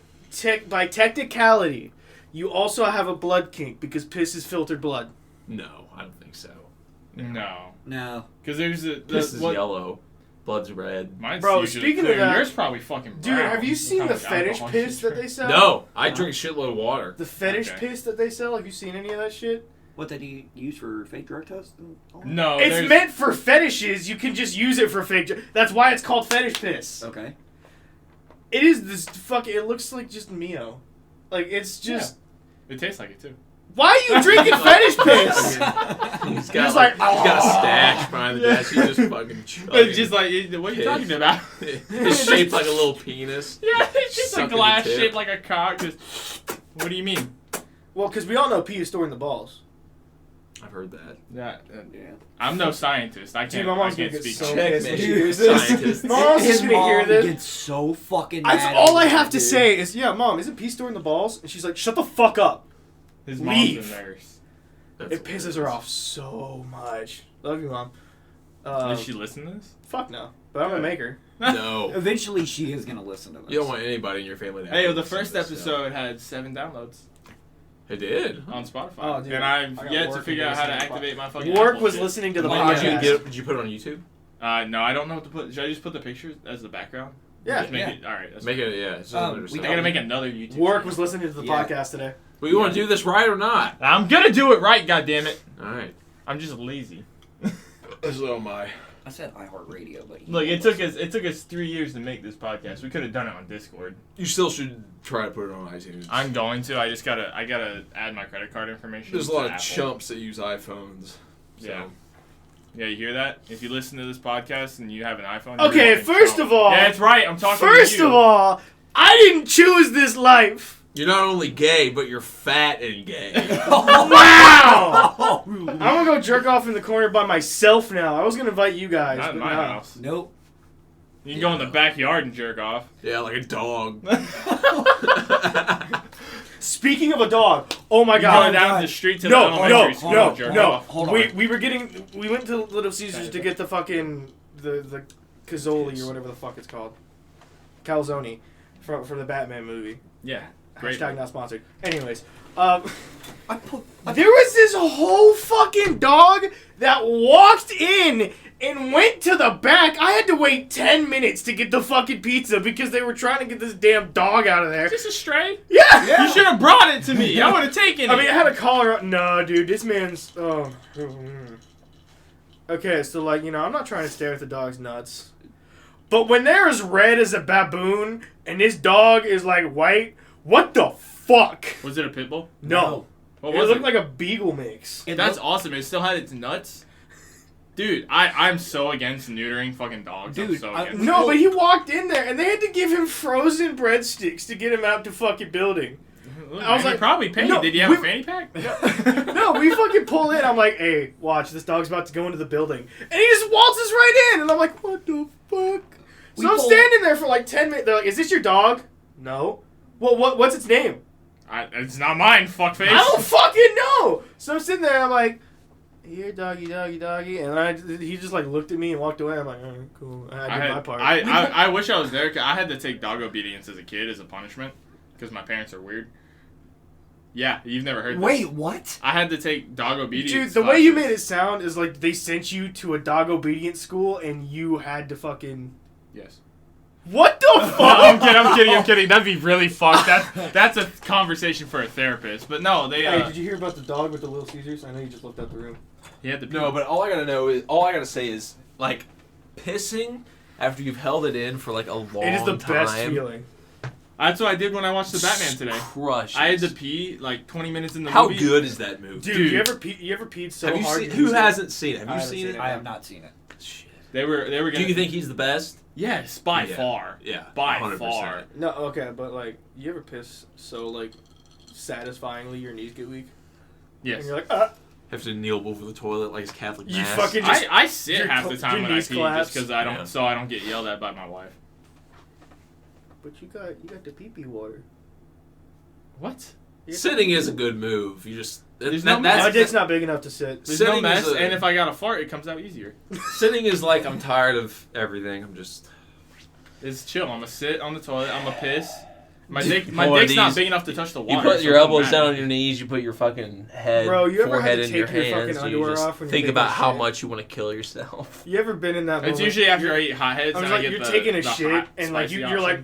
by technicality, you also have a blood kink because piss is filtered blood? No, I don't think so. No. No. Because there's Piss is yellow, blood's red. Mine's Bro, usually speaking of clear. that- yours probably fucking Dude, brown. have you seen Kinda the like fetish alcohol piss shit. that they sell? No, I drink a shitload of water. The fetish Okay. piss that they sell? Have you seen any of that shit? What they do you use for fake drug tests? and all that? No, It's there's- meant for fetishes. You can just use it for fake. That's why it's called fetish piss. Okay. It is this fucking. It looks like just Mio. Like it's just. It tastes like it too. Why are you drinking fetish piss? He's got Just like, like, he's got a "Oh." stash behind the desk. He's just fucking chugging. It's just like, what are you Piss. talking about? It's shaped like a little penis. Yeah, it's just a Sucking the glass tip. shaped like a cock. Just, what do you mean? Well, because we all know pee is stored in the balls. I've heard that. Yeah, Yeah. I'm no scientist. I Dude, can't. my I mom's gonna can't get speak. so on it. pissed when she Checkmate. hears this. Scientist. My mom's His just gonna hear mom this. gets so fucking That's mad all at I me, have to dude. say is, yeah, Mom, isn't pee stored in the balls? And she's like, shut the fuck up. His mom's Leave. a nurse. That's It pisses her off so much. Love you, Mom. Does she listen to this? Fuck no. But I'm gonna make her. No. Eventually, she is gonna listen to this. You don't want anybody in your family to have Hey, to well, the listen to first this episode had 7 downloads stuff. It did. on Spotify, Oh, dude, and I I've got yet to work figure and out how to listening to activate my fucking. Work Apple was shit. listening to the Like, podcast. did you put it on YouTube? No, I don't know what to put. Should I just put the pictures as the background? Yeah. Just make Yeah. it. All right. That's Make fine. it, yeah. It's We I gotta make another YouTube. Work channel. was listening to the Yeah. podcast today. But you want to do this right or not? I'm gonna do it right. God damn it! All right. I'm just lazy. This little my. I said iHeartRadio, but he Look, it won't took us 3 years to make this podcast. We could have done it on Discord. You still should try to put it on iTunes. I'm going to. I gotta add my credit card information. There's a to lot of Apple. chumps that use iPhones. So. Yeah. Yeah, you hear that? If you listen to this podcast and you have an iPhone. Okay, you're a fucking first chump. of all- Yeah, that's right. I'm talking First to you. of all, I didn't choose this life. You're not only gay, but you're fat and gay. Wow! I'm gonna go jerk off in the corner by myself now. I was gonna invite you guys, Not in but my no. house. Nope. You can go in the backyard and jerk off. Yeah, like a dog. Speaking of a dog, oh my You god! go down God. the street to the No, elementary no, school no, and jerk no. off. Hold We on. we went to Little Caesars to get the fucking the Cazzoli or whatever the fuck it's called, calzone, from the Batman movie. Yeah, great. Hashtag not sponsored. Anyways, I put. there was this whole fucking dog that walked in and went to the back. I had to wait 10 minutes to get the fucking pizza because they were trying to get this damn dog out of there. Just a stray. Yeah. You should have brought it to me. I would have taken it. I mean, I had a collar up. No, dude, this man's. Oh. Okay, so, like, you know, I'm not trying to stare at the dog's nuts. But when they're as red as a baboon and this dog is, like, white, what the fuck? Was it a pit bull? No. What It was looked it? like a beagle mix. It That's looked- awesome. It still had its nuts. Dude, I'm so against neutering fucking dogs. I'm Dude, so I- against No, but he walked in there and they had to give him frozen breadsticks to get him out to fucking building. Look, I was man, like, he probably paid. no, Did he have a we- fanny pack? No, we fucking pull in. I'm like, hey, watch, this dog's about to go into the building. And he just waltzes right in. And I'm like, what the fuck? We So I'm pull- standing there for like 10 minutes. They're like, is this your dog? No. Well, what's its name? It's not mine, fuckface. I don't fucking know. So I'm sitting there. And I'm like, here, doggy, doggy, doggy. And he just like looked at me and walked away. I'm like, all right, cool. I did my part. I wish I was there. 'Cause I had to take dog obedience as a kid as a punishment because my parents are weird. Yeah, you've never heard this. Wait, what? I had to take dog obedience. Dude, the way you classes. made it sound is like they sent you to a dog obedience school and you had to fucking. Yes. What the fuck? I'm kidding. That'd be really fucked. That's a conversation for a therapist. But no, they. Hey, did you hear about the dog with the Little Caesars? I know you just looked out the room. He had the No, but all I gotta say is like pissing after you've held it in for like a long time. It is the best feeling. That's what I did when I watched the Batman today. Crushes. I had to pee like 20 minutes in the How movie. good is that movie? Dude, Dude. you ever peed so have you hard? seen? you Who lose it? hasn't seen it? Have I you haven't seen seen it? it. I have not seen it. Shit. They were Do gonna. you think he's the best? Yes, by Yeah. far. Yeah, By 100%. far. No, okay, but like, you ever piss so like satisfyingly your knees get weak? Yes. And you're like, Have to kneel over the toilet like his Catholic You mass. fucking- just- I sit your half the cl- time your when I knees pee collapse. just because I don't Yeah. so I don't get yelled at by my wife. but you got the pee pee water. What? Sitting is a good move. You just There's that- no that's- My dick's not big enough to sit. There's Sitting no is mess, a- and if I got a fart, it comes out easier. Sitting is like I'm tired of everything. I'm just It's chill. I'm gonna sit on the toilet. I'm gonna piss. My Dude, my one of dick's not these- big enough to touch the water. you put so your it doesn't elbows down matter. on your knees. You put your fucking head, Bro, you ever forehead had to in your take your fucking hands. and underwear you just off when you think take a about how shit? much you want to kill yourself. You ever been in that moment? It's usually after I eat hot heads. I was and like, get you're the- taking a the shit, hot, and like spicy you're like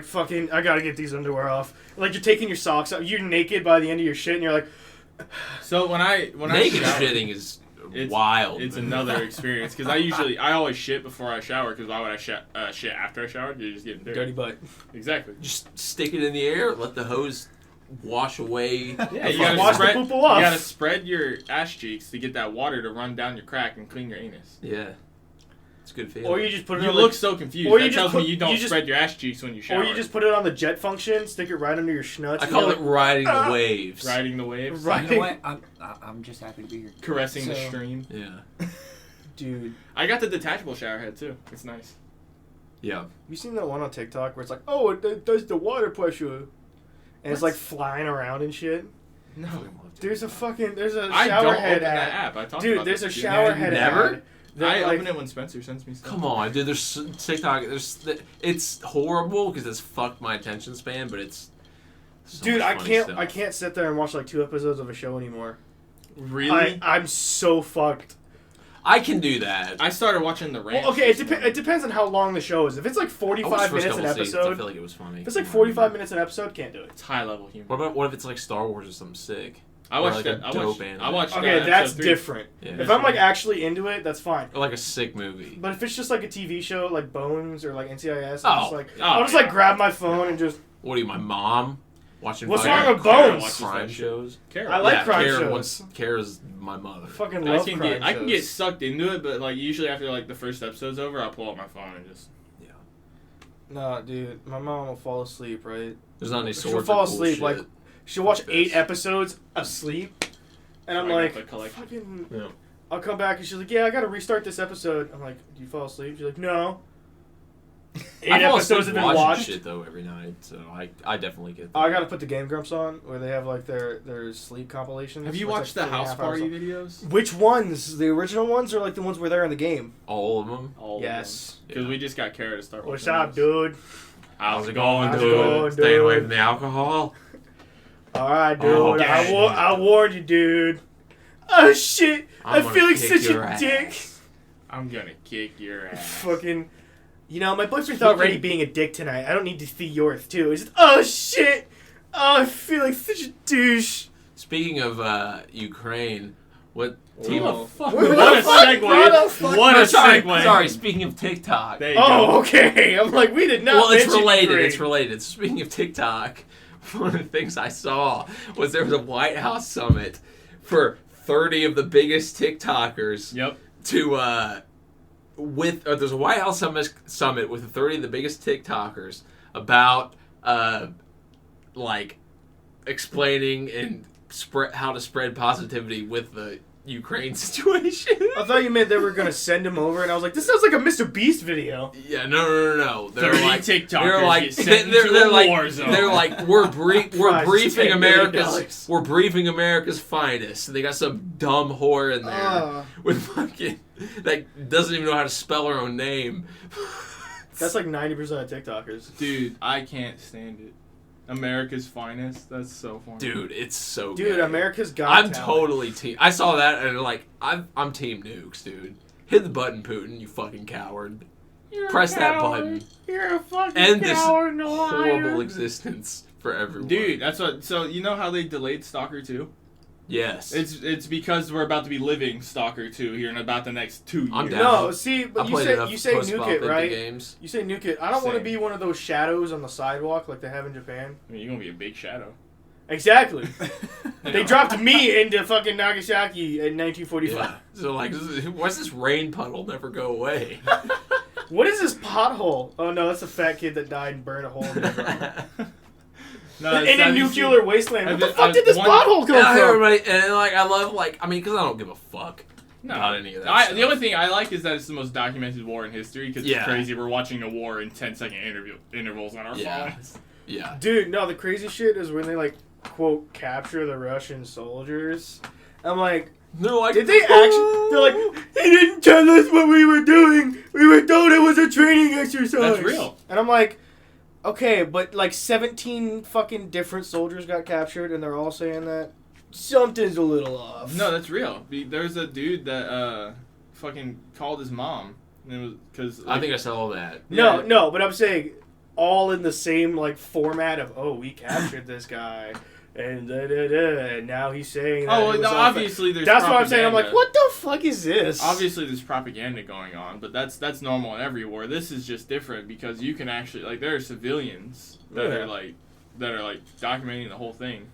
options. fucking. I gotta get these underwear off. Like you're taking your socks off. You're naked by the end of your shit, and you're like, So when I Naked shower, shitting is It's- wild. it's man. another experience because I always shit before I shower because why would I shit after I showered? You're just getting dirty. dirty butt. Exactly. Just stick it in the air. Let the hose wash away. Yeah, you Wash gotta the spread. poo-poo You off. gotta spread your ass cheeks to get that water to run down your crack and clean your anus. Yeah, it's a good feeling. Or you just put it. You on look the, so confused. or That you just tells put- me you don't you just- spread your ass cheeks when you shower. Or you just put it on the jet function, stick it right under your schnutz. I and call you're it riding the waves. riding the waves, Right. You know what? I'm just happy to be here. caressing the So- stream. Yeah, dude. I got the detachable shower head too. It's nice. yeah. You seen that one on TikTok where it's like, oh, it does the water pressure, and it's What? like flying around and shit. No, There's a I shower don't head open that ad. app. I talked Dude, about there's a this. shower head never? ad. that, I like, open it when Spencer sends me stuff. Come on, dude. There's TikTok. It's horrible because it's fucked my attention span, but it's. So Dude, much I funny can't. stuff. I can't sit there and watch like 2 episodes of a show anymore. Really? I'm so fucked. I can do that. I started watching The Ranch. Well, okay, it, this it depends on how long the show is. If it's like I watched 45 the first minutes an couple seasons, I episode, feel like it was funny. if it's like 45 minutes an episode, can't do it. It's high level humor. What if it's like Star Wars or something sick? I or watched like that. a I dope watched. anime. I watched. Okay, episode that's 3. different. Yeah. If I'm like actually into it, that's fine. Or like a sick movie. But if it's just like a TV show, like Bones or like NCIS, Oh. I'm just like, Oh, I'll just yeah. like grab my phone and just. What are you, my mom? Watching What's fucking wrong with Kara Bones? watches crime that shit. shows? Kara. I like yeah, crime Kara shows. Kara's my mother. Fucking I love can crime get. I can shows. get sucked into it, but like usually after like the first episode's over, I'll pull out my phone and just. Nah, dude, my mom will fall asleep, right? There's not any She'll swords fall or cool asleep, shit. like, She'll watch Like 8 this. episodes of sleep, and I'm I got like, the collection. fucking. Yeah. I'll come back and she's like, yeah, I gotta restart this episode. I'm like, do you fall asleep? She's like, no. 8 I fall episodes asleep have been watching watched. shit though every night, so I definitely get that. I gotta put the Game Grumps on where they have like their sleep compilations. Have you where watched it's the like 3.5 house hours party long. videos? Which ones? The original ones or like the ones where they're in the game? All of them. All Yes. Because we just got Kara to start. What's watching up, those. dude? How's it going, How's it dude? going? Stay away dude. from the alcohol. All right, dude. Oh, I warned you, dude. Oh shit! I'm I gonna feel like kick such your a ass. dick. I'm gonna kick your ass. Fucking. You know, my boyfriend's already being a dick tonight. I don't need to see yours too. It's just, oh shit! Oh, I feel like such a douche. Speaking of Ukraine, what team Whoa. of What What a the fuck? segue! What the fuck? What a sorry, segue! sorry. Speaking of TikTok, There you Oh, go. okay. I'm like, we did not. well, it's mention related. Ukraine. It's related. Speaking of TikTok, one of the things I saw was there was a White House summit for 30 of the biggest TikTokers Yep. to there's a White House summit with 30 of the biggest TikTokers about like explaining and how to spread positivity with the Ukraine situation. I thought you meant they were gonna send him over, and I was like, this sounds like a Mr. Beast video. Yeah, no. They're 30 like TikTokers they're like get sent they're into a like war zone. they're like we're Prize briefing $10 million. America's finest. And they got some dumb whore in there with fucking that doesn't even know how to spell her own name. That's like 90% of TikTokers. Dude, I can't stand it. America's finest. That's so funny. Dude, it's so Dude, good. America's Got I'm Talent. totally team. I saw that and like I'm team nukes, dude. Hit the button, Putin, you fucking coward. You're a Press that coward. button. You're a fucking End this coward and a liar. horrible existence for everyone. Dude, that's what. So you know how they delayed Stalker 2? Yes. It's because we're about to be living Stalker 2 here in about the next 2 years. I'm down. No, see, I but played enough you say nuke it, post-apocalyptic right? games. You say nuke it. I don't want to Same. be one of those shadows on the sidewalk like they have in Japan. I mean, you're gonna be a big shadow. Exactly. You They know? dropped me into fucking Nagasaki in 1945. Yeah. So like, why's this rain puddle never go away? What is this pothole? Oh no, that's a fat kid that died and burned a hole in the ground. No, In a nuclear wasteland. What the I've fuck been- did this one- pothole come Yeah, from? everybody, and like I love because I don't give a fuck No. about any of that. The stuff. only thing I like is that it's the most documented war in history because Yeah. it's crazy. We're watching a war in 10-second intervals on our Yeah. phones. Yeah. Dude, no, the crazy shit is when they like quote capture the Russian soldiers. I'm like, No, like did they actually? They're like, he didn't tell us what we were doing. We were told it was a training exercise. That's real. And I'm like, okay, but like 17 fucking different soldiers got captured, and they're all saying that something's a little off. No, that's real. There's a dude that fucking called his mom. And it was because I think I saw that. No, but I'm saying all in the same like format of we captured this guy. And and now he's saying that Oh, it was all obviously there's. That's what I'm saying. I'm like, propaganda. what the fuck is this? Obviously, there's propaganda going on, but that's normal in every war. This is just different because you can actually there are civilians that Yeah. are like documenting the whole thing,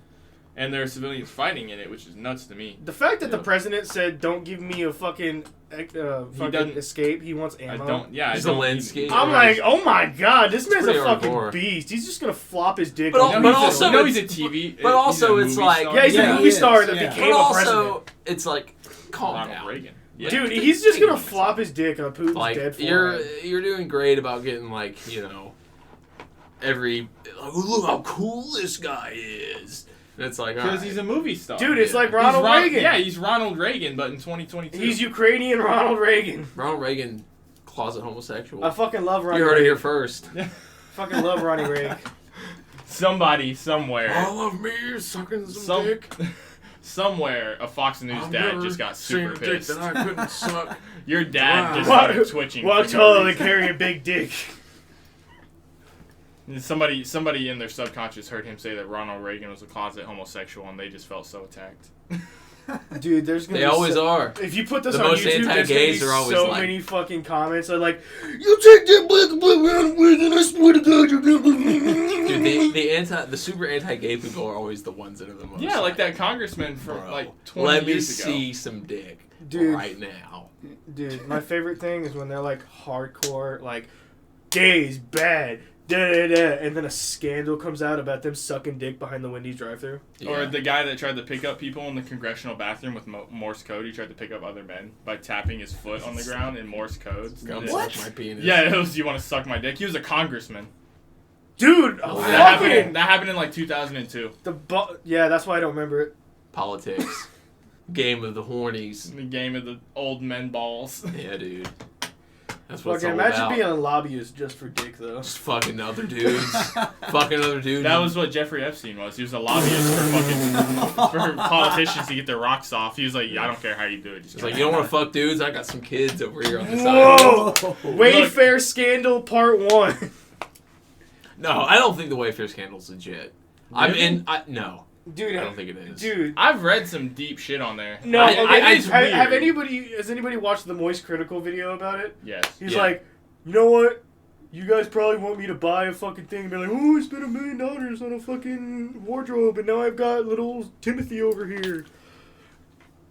and there are civilians fighting in it, which is nuts to me. The fact that the Yeah. president said, "Don't give me a fucking doesn't- escape," he wants ammo. I don't. Yeah, He's I a don't. landscape. I'm like, oh my god, this man's a pretty fucking hardcore. beast. He's just gonna flop his dick. But on al- No, but he's also a, no, it's- he's a TV. but also he's a it's movie like- star. yeah, he's Yeah, a he movie is, star that yeah. became But a president. also, it's like, calm Ronald down. Reagan. Yeah. Dude, he's just gonna flop his dick on Putin's Like dead you're forehead. you're doing great about getting every look how cool this guy is. And it's like Because alright. he's a movie star. Dude, it's yeah. like Ronald Reagan. Yeah, he's Ronald Reagan, but in 2022. He's Ukrainian Ronald Reagan. Ronald Reagan, closet homosexual. I fucking love Ronnie You heard it Reagan. here first. Fucking love Ronnie Reagan. Somebody somewhere. All of me is sucking some dick. Somewhere, a Fox News I've dad never just got seen super a dick pissed. that I couldn't suck. Your dad Wow. just started twitching. While for no totally reason. carry a big dick. And somebody in their subconscious heard him say that Ronald Reagan was a closet homosexual, and they just felt so attacked. Dude, there's gonna They be always so- are. If you put this The on most YouTube, there's gonna be anti-gays are always so like- many fucking comments that are like, "You take that black Ronald Reagan, I swear to God, you're gonna." Dude, the super anti-gay people are always the ones that are the most. Yeah, like that congressman from Bro, like 20 let me years ago. see some dick, Dude. right now. Dude, my favorite thing is when they're like hardcore, like, gays bad, da da da, and then a scandal comes out about them sucking dick behind the Wendy's drive-thru. Or Yeah. the guy that tried to pick up people in the congressional bathroom with Morse code. He tried to pick up other men by tapping his foot on the ground in Morse code. Come What? suck my penis. Yeah, it was, you want to suck my dick? He was a congressman. Dude, Oh, fucking That happened in like 2002. yeah, that's why I don't remember it. Politics, game of the hornies. The game of the old men balls. Yeah, dude. That's what it's Fucking all imagine about. being a lobbyist just for dick, though. Just fucking other dudes. Fucking other dudes. That was what Jeffrey Epstein was. He was a lobbyist for politicians to get their rocks off. He was like, I don't care how you do it. Just It's like, you don't want to fuck dudes? I got some kids over here on the side. Whoa! Oh. Wayfair scandal part 1. No, I don't think the Wayfair scandal's legit. No, Dude, I don't think it is. Dude. I've read some deep shit on there. No, I- okay, I- it's have weird. has anybody watched the Moist Critical video about it? Yes. He's Yeah. like, you know what? You guys probably want me to buy a fucking thing and be like, oh, I spent $1 million on a fucking wardrobe and now I've got little Timothy over here.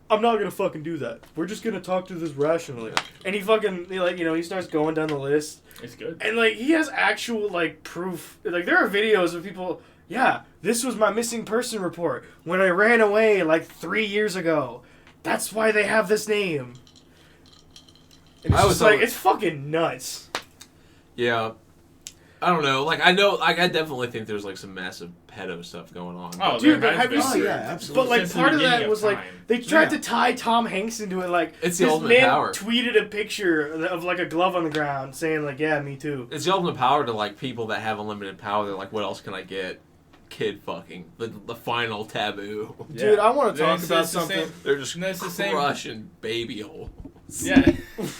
I'm not gonna fucking do that. We're just gonna talk to this rationally. And he starts going down the list. It's good. And like he has actual like proof. Like there are videos of people. Yeah, this was my missing person report when I ran away like 3 years ago. That's why they have this name. And it's I just was like always- it's fucking nuts. Yeah. I don't know. Like, I know, like, I definitely think there's, like, some massive pedo stuff going on. Oh, Dude, there but has have you been Oh, seen- yeah, absolutely. But like Since the part of beginning that of was like time. they tried Yeah. to tie Tom Hanks into it. Like It's the this ultimate man power. tweeted a picture of like a glove on the ground saying like, yeah, me too. It's the ultimate power to, like, people that have unlimited power. They're like, what else can I get? Kid fucking. The final taboo. Dude, I want to Yeah, talk it's about the same- something. They're just And it's the same- crushing baby holes. Yeah.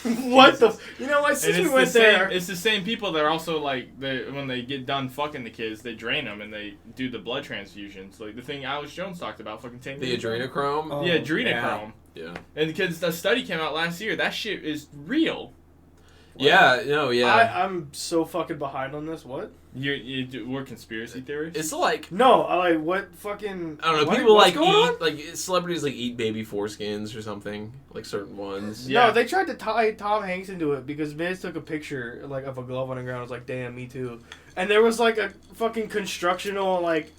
What the? You know what? And Since it's we went the same, there, it's the same people that are also like when they get done fucking the kids, they drain them and they do the blood transfusions, like the thing Alex Jones talked about fucking 10 The years ago. adrenochrome. Oh. Yeah, adrenochrome. Yeah. And because the study came out last year, that shit is real. Yeah, no, yeah. I'm so fucking behind on this. What? We're conspiracy theorists. It's like No, I like what fucking. I don't know. what- People what's like going on? eat like celebrities like eat baby foreskins or something, like certain ones. Yeah. No, they tried to tie Tom Hanks into it because Miz took a picture like of a glove on the ground. I was like, damn, me too. And there was like a fucking constructional like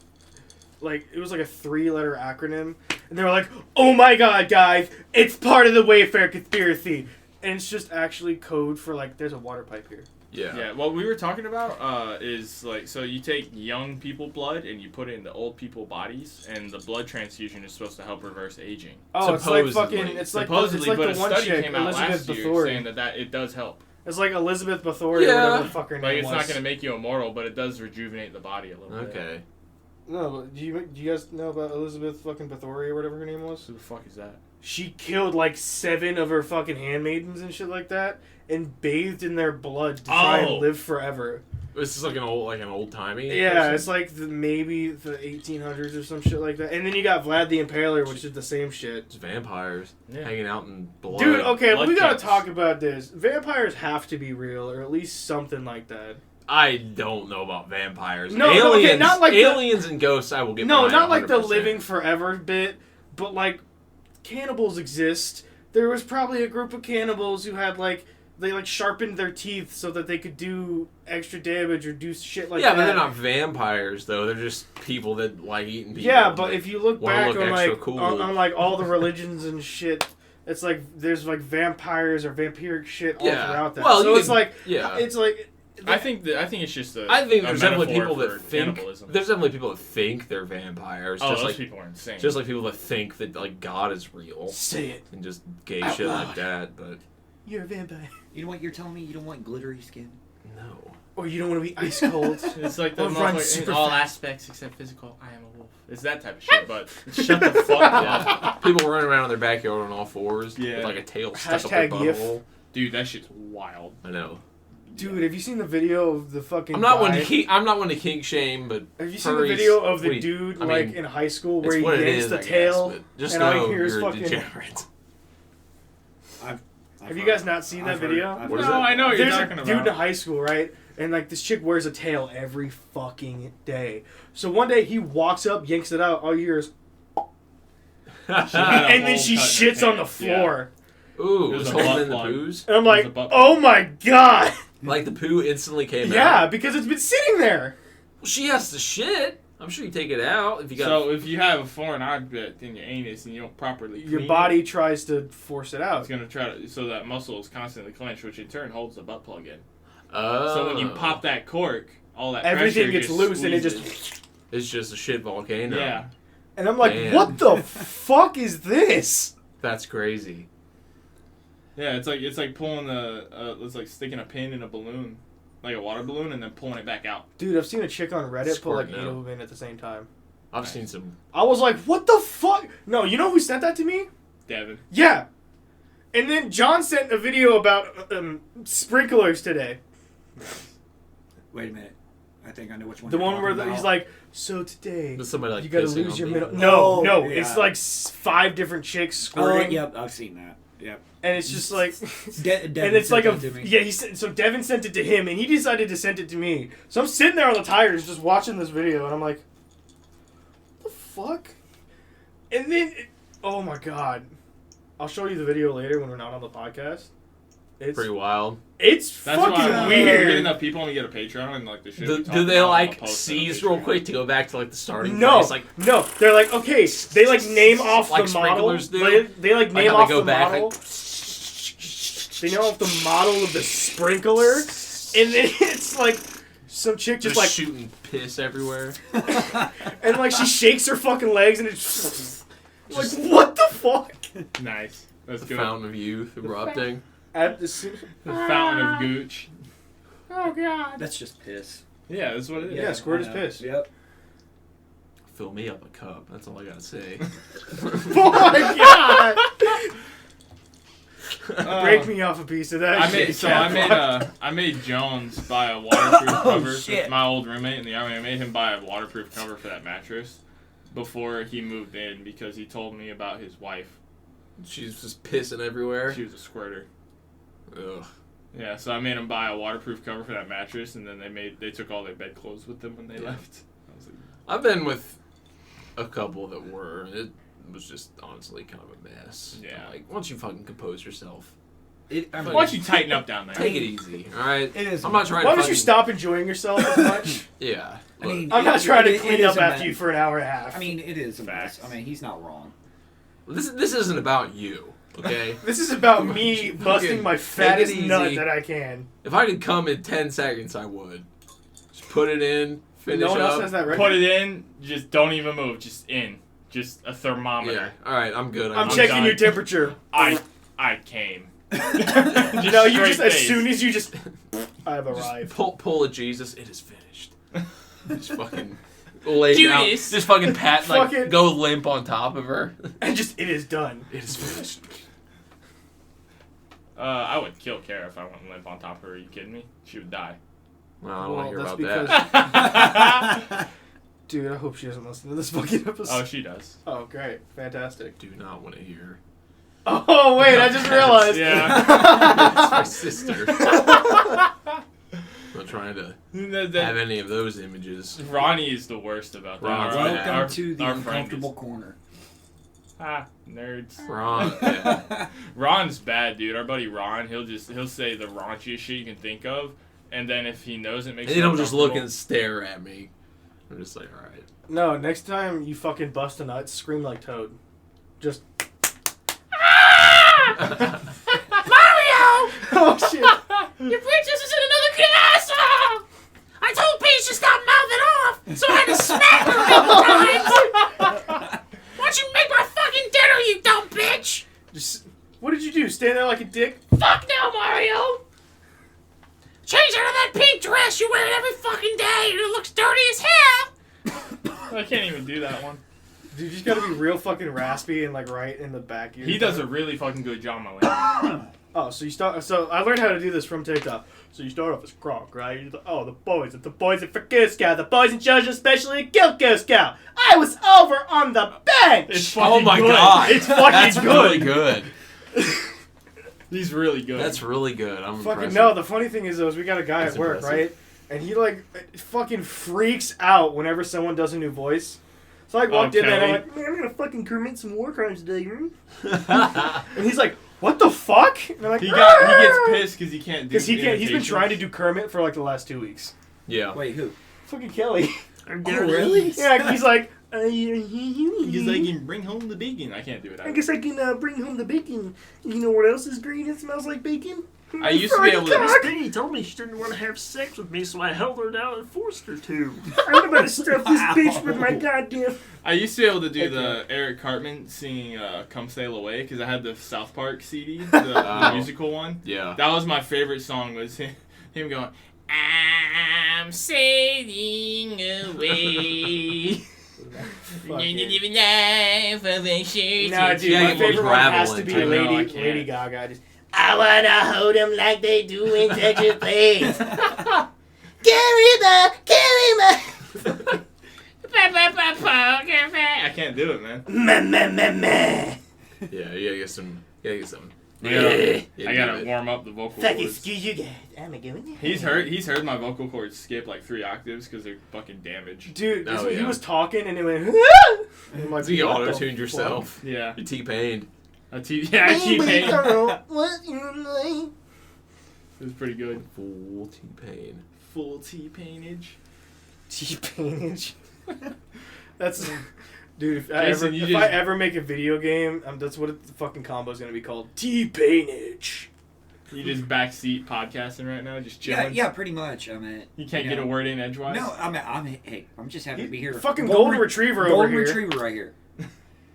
it was like a 3-letter acronym, and they were like, oh my god, guys, it's part of the Wayfair conspiracy, and it's just actually code for like there's a water pipe here. Yeah. Yeah, what we were talking about is like, so you take young people blood and you put it into old people bodies, and the blood transfusion is supposed to help reverse aging. Oh, it's like Supposedly. fucking. It's like Supposedly, it's like but the a one study chick, came out Elizabeth last year Bathory. saying that it does help. It's like Elizabeth Bathory or Yeah. whatever the fuck her name Like, it's was. not going to make you immortal, but it does rejuvenate the body a little bit. Okay. No, but do you guys know about Elizabeth fucking Bathory or whatever her name was? Who the fuck is that? She killed like 7 of her fucking handmaidens and shit like that, and bathed in their blood to try Oh. and live forever. This is like an old timey. Yeah, it's like maybe the 1800s or some shit like that. And then you got Vlad the Impaler, which is the same shit. It's vampires Yeah. hanging out in blood. Dude, okay, blood we gotta cuts. talk about this. Vampires have to be real, or at least something like that. I don't know about vampires. No, aliens, no, okay, not like the- aliens and ghosts. I will get. No, behind not like the 100%. living forever bit, but like cannibals exist. There was probably a group of cannibals who had like they like sharpened their teeth so that they could do extra damage or do shit like Yeah, that. but they're not vampires though. They're just people that like eating people. Yeah, but if you look Wanna back look on extra like cool. on like all the religions and shit, it's like there's like vampires or vampiric shit all Yeah. throughout that. Well, so you it's can- like yeah. it's like I think it's just a. I think a there's definitely metaphor people for that think. cannibalism. There's definitely people that think they're vampires. Oh, just those like people are insane. just like people that think that like God is real say it. and just gay Out shit loud. like that. But You're a vampire. You know what you're telling me? You don't want glittery skin? no. Or you don't want to be ice cold. It's like the Or run motherfucker super in all fast. aspects except physical. I am a wolf. It's that type of shit. But shut the fuck up, People running around in their backyard on all fours Yeah. with like a tail stuck up their Hashtag GIF. butthole. dude. That shit's wild. I know. Dude, have you seen the video of the fucking I'm not one guy? to kink. I'm not one to kink shame, but Have you seen the furries- video of the wait, dude I like mean, in high school where it's he what it yanks is, the I guess, tail but just and all know you hear is you're a fucking- degenerate. Have you guys not seen that video? What is No, it? I know what you're There's a talking dude in about. high school, right? And like this chick wears a tail every fucking day. So one day he walks up, yanks it out, all you hear is had a and then hole she cut in her shits on the pants, yeah. floor. Ooh, It was it's a holding butt in the plug. booze. And I'm It was like, a butt oh my god. Like the poo instantly came Yeah, out. because it's been sitting there. Well, she has to shit. I'm sure you take it out if you got. So if you have a foreign object in your anus and you don't properly Your clean body tries to force it it, out. it's gonna try to, so that muscle is constantly clenched, which in turn holds the butt plug in. Oh. So when you pop that cork, all that Everything pressure gets just loose and it squeezes. just it's just a shit volcano. Yeah. and I'm like, Man. what the fuck is this? That's crazy. Yeah, it's like pulling it's like sticking a pin in a balloon, like a water balloon, and then pulling it back out. Dude, I've seen a chick on Reddit pull like Squirt 8 now. of them in at the same time. I've seen some. I was like, what the fuck? No, you know who sent that to me? Devin. Yeah. And then John sent a video about sprinklers today. Wait a minute. I think I know which one. The you're one where talking he's about. like, so today There's somebody like you gotta pissing lose on your people. middle. No, Oh, no, yeah. it's like 5 different chicks Oh, squirting. yep, I've seen that. Yep. And it's just like, Devin and it's like sent that to me. yeah. So Devin sent it to him, and he decided to send it to me. So I'm sitting there on the tires just watching this video, and I'm like, what the fuck? And then, oh my god, I'll show you the video later when we're not on the podcast. It's Pretty wild. it's That's fucking why we get weird. enough people and we get a Patreon and like the shit. we Do, talk do they about, I'll like post it on seize Patreon. real quick to go back to like the starting No, place? Like no, they're like okay. They like name off Like the model. sprinklers do? They like name how they off go the back, model. like- They name off the model of the sprinkler, and then it's like some chick just just like shooting piss everywhere. and like she shakes her fucking legs and it's like what the fuck? Nice. That's The good. fountain of youth erupting. At the The fountain of gooch. Oh god. That's just piss. Yeah, that's what it is. Yeah, squirt I is know. piss. Yep. Fill me up a cup. That's all I gotta say. Oh my god! Break me off a piece of that. I made Jones buy a waterproof cover. shit. My old roommate in the army. I made him buy a waterproof cover for that mattress before he moved in because he told me about his wife. She's just pissing everywhere. She was a squirter. Ugh. Yeah, so I made them buy a waterproof cover for that mattress, and then they took all their bedclothes with them when they left. I was like, I've been with a couple that were. It was just honestly kind of a mess. Yeah. Like once you fucking compose yourself, I why mean, don't you tighten up down there? take it easy. All right. It is. I'm not trying Why to. don't you fucking- stop enjoying yourself as much? Yeah. I mean, I'm not trying to it clean is up a after mess. you for an hour and a half. I mean, it is a mess. Facts. I mean, he's not wrong. this isn't about you. Okay. this is about me busting my fattest it nut easy. that I can. If I could come in 10 seconds, I would. Just put it in, finish No one up. else has that record. Put it in, just don't even move, just in. Just a thermometer. Yeah. All right. I'm good. I'm I'm checking done. your temperature. I came. You know, you Straight just as face. soon as you just, I have Just arrived. pull a Jesus. It is finished. Just fucking lay down. Judas. Just fucking pat like Fucking- go limp on top of her. And just, it is done. It is finished. I would kill Kara if I went limp on top of her. Are you kidding me? She would die. Well, I don't want to hear that's about because- that. Dude, I hope she doesn't listen to this fucking Oh, episode. she does. Oh, great. Fantastic. Do not want to hear. Oh, wait, I just realized. Yeah. It's my sister. I'm not trying to have any of those images. Ronnie is the worst about that. Ron's Our- bad. Welcome our- to the our friend uncomfortable is- corner. Nerds. Ron. Yeah. Ron's bad, dude. Our buddy Ron, he'll say the raunchiest shit you can think of, and then if he knows it makes And him he'll just look uncomfortable- and stare at me. I'm just like, all right. No, next time you fucking bust a nut, scream like Toad. Just. Mario! Oh, shit. Your princess is in another castle! I told Peach to stop mouthing off, so I had to smack her a couple times! Why don't you make my fucking dinner, you dumb bitch? Just. What did you do? Stand there like a dick? Fuck no, Mario! Change out of that pink dress you wear it every fucking day and it looks dirty as hell! I can't even do that one. Dude, you just gotta be real fucking raspy and like right in the back. He does a really fucking good job, my lady. Oh, so you start. So I learned how to do this from TikTok. So you start off as Kronk, right? You're oh, the boys at Girl Scout, the boys in charge, especially at Girl Scout. I was over on the bench. It's Oh fucking my good. god. It's fucking That's good. really good. He's really good. That's really good. I'm Fucking impressed. no. The funny thing is, we got a guy That's at work, impressive. right? And he like fucking freaks out whenever someone does a new voice. So I walked in there and I'm Kelly. like, man, I'm gonna fucking commit some war crimes today. And he's like, what the fuck? And I'm like, he gets pissed because he can't do. because he can't. He's been imitations. trying to do Kermit for like the last 2 weeks. Yeah. Wait, who? Fucking Kelly. Oh, really? Yeah, he's like. He's like, bring home the bacon. I can't do it. I guess I can bring home the bacon. You know what else is green and smells like bacon? I used to be able to. Cock. He told me she didn't want to have sex with me, so I held her down and forced her to. I'm about to stuff this bitch with my goddamn. I used to be able to do Okay. the Eric Cartman singing "Come Sail Away" because I had the South Park CD, the Oh. musical one. Yeah. That was my favorite song. Was him going, "I'm sailing away." Fuck yeah. Nah, Nah, dude, Yeah, my you want favorite one has gravel to be into it. I know, I Lady can't. Gaga. Just, I wanna hold him like they do in Texas, please. Carry my. I can't do it, man. Yeah, you gotta get some. You gotta get some. I gotta, Yeah, I do gotta it. warm up the vocal Fuck, cords. excuse you guys. I'm going. He's heard my vocal cords skip like 3 octaves because they're fucking damaged. Dude, Oh, he yeah. was talking and it went. And I'm like, So you what the auto-tuned fuck? yourself. Yeah. You T-pained. I T-Pain. What's your name? It was pretty good. Full T-pain. Full T-Painage. T-Painage. That's. Dude, if, Jason, you if just- I ever make a video game, that's what the fucking combo's gonna be called. T-Painage. You just backseat podcasting right now, just Yeah, chilling. yeah, pretty much. I mean, You can't you get know. a word in edgewise. No, I'm just happy to be here. Fucking golden retriever over Golden here. retriever right here.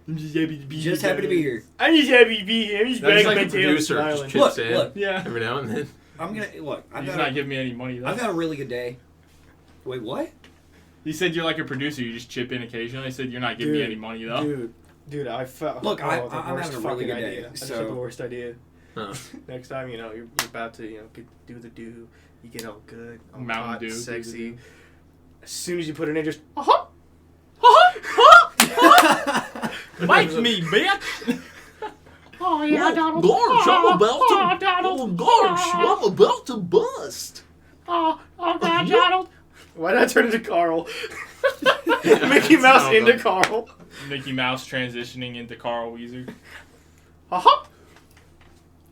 I'm just happy to be Just happy to be here. I'm just happy to be here. I'm just That's bagging like my a tail on this producer. Just island. chips Look, in look. Yeah. every now and then. I'm gonna look. He's not giving me any money though. I've got a really good day. Wait, what? You said you're like a producer. You just chip in occasionally. I said you're not giving me Dude, any money though. Dude, I felt. Look, the I'm worst having a really fucking good day, idea. I just so- had the worst idea. Huh. Next time, you know, you're about to, you know, do the do. You get all good, all Mountain hot, Dew, sexy. do As soon as you put it in, just. Bite me, bitch. Oh, yeah, Donald. Gorge, I'm about Oh, to. Donald. Oh, gosh, I'm about a bust. Oh God, Donald. Why did I turn into Carl? Mickey Mouse Donald into Duck. Carl. Mickey Mouse transitioning into Carl Weezer. Haha.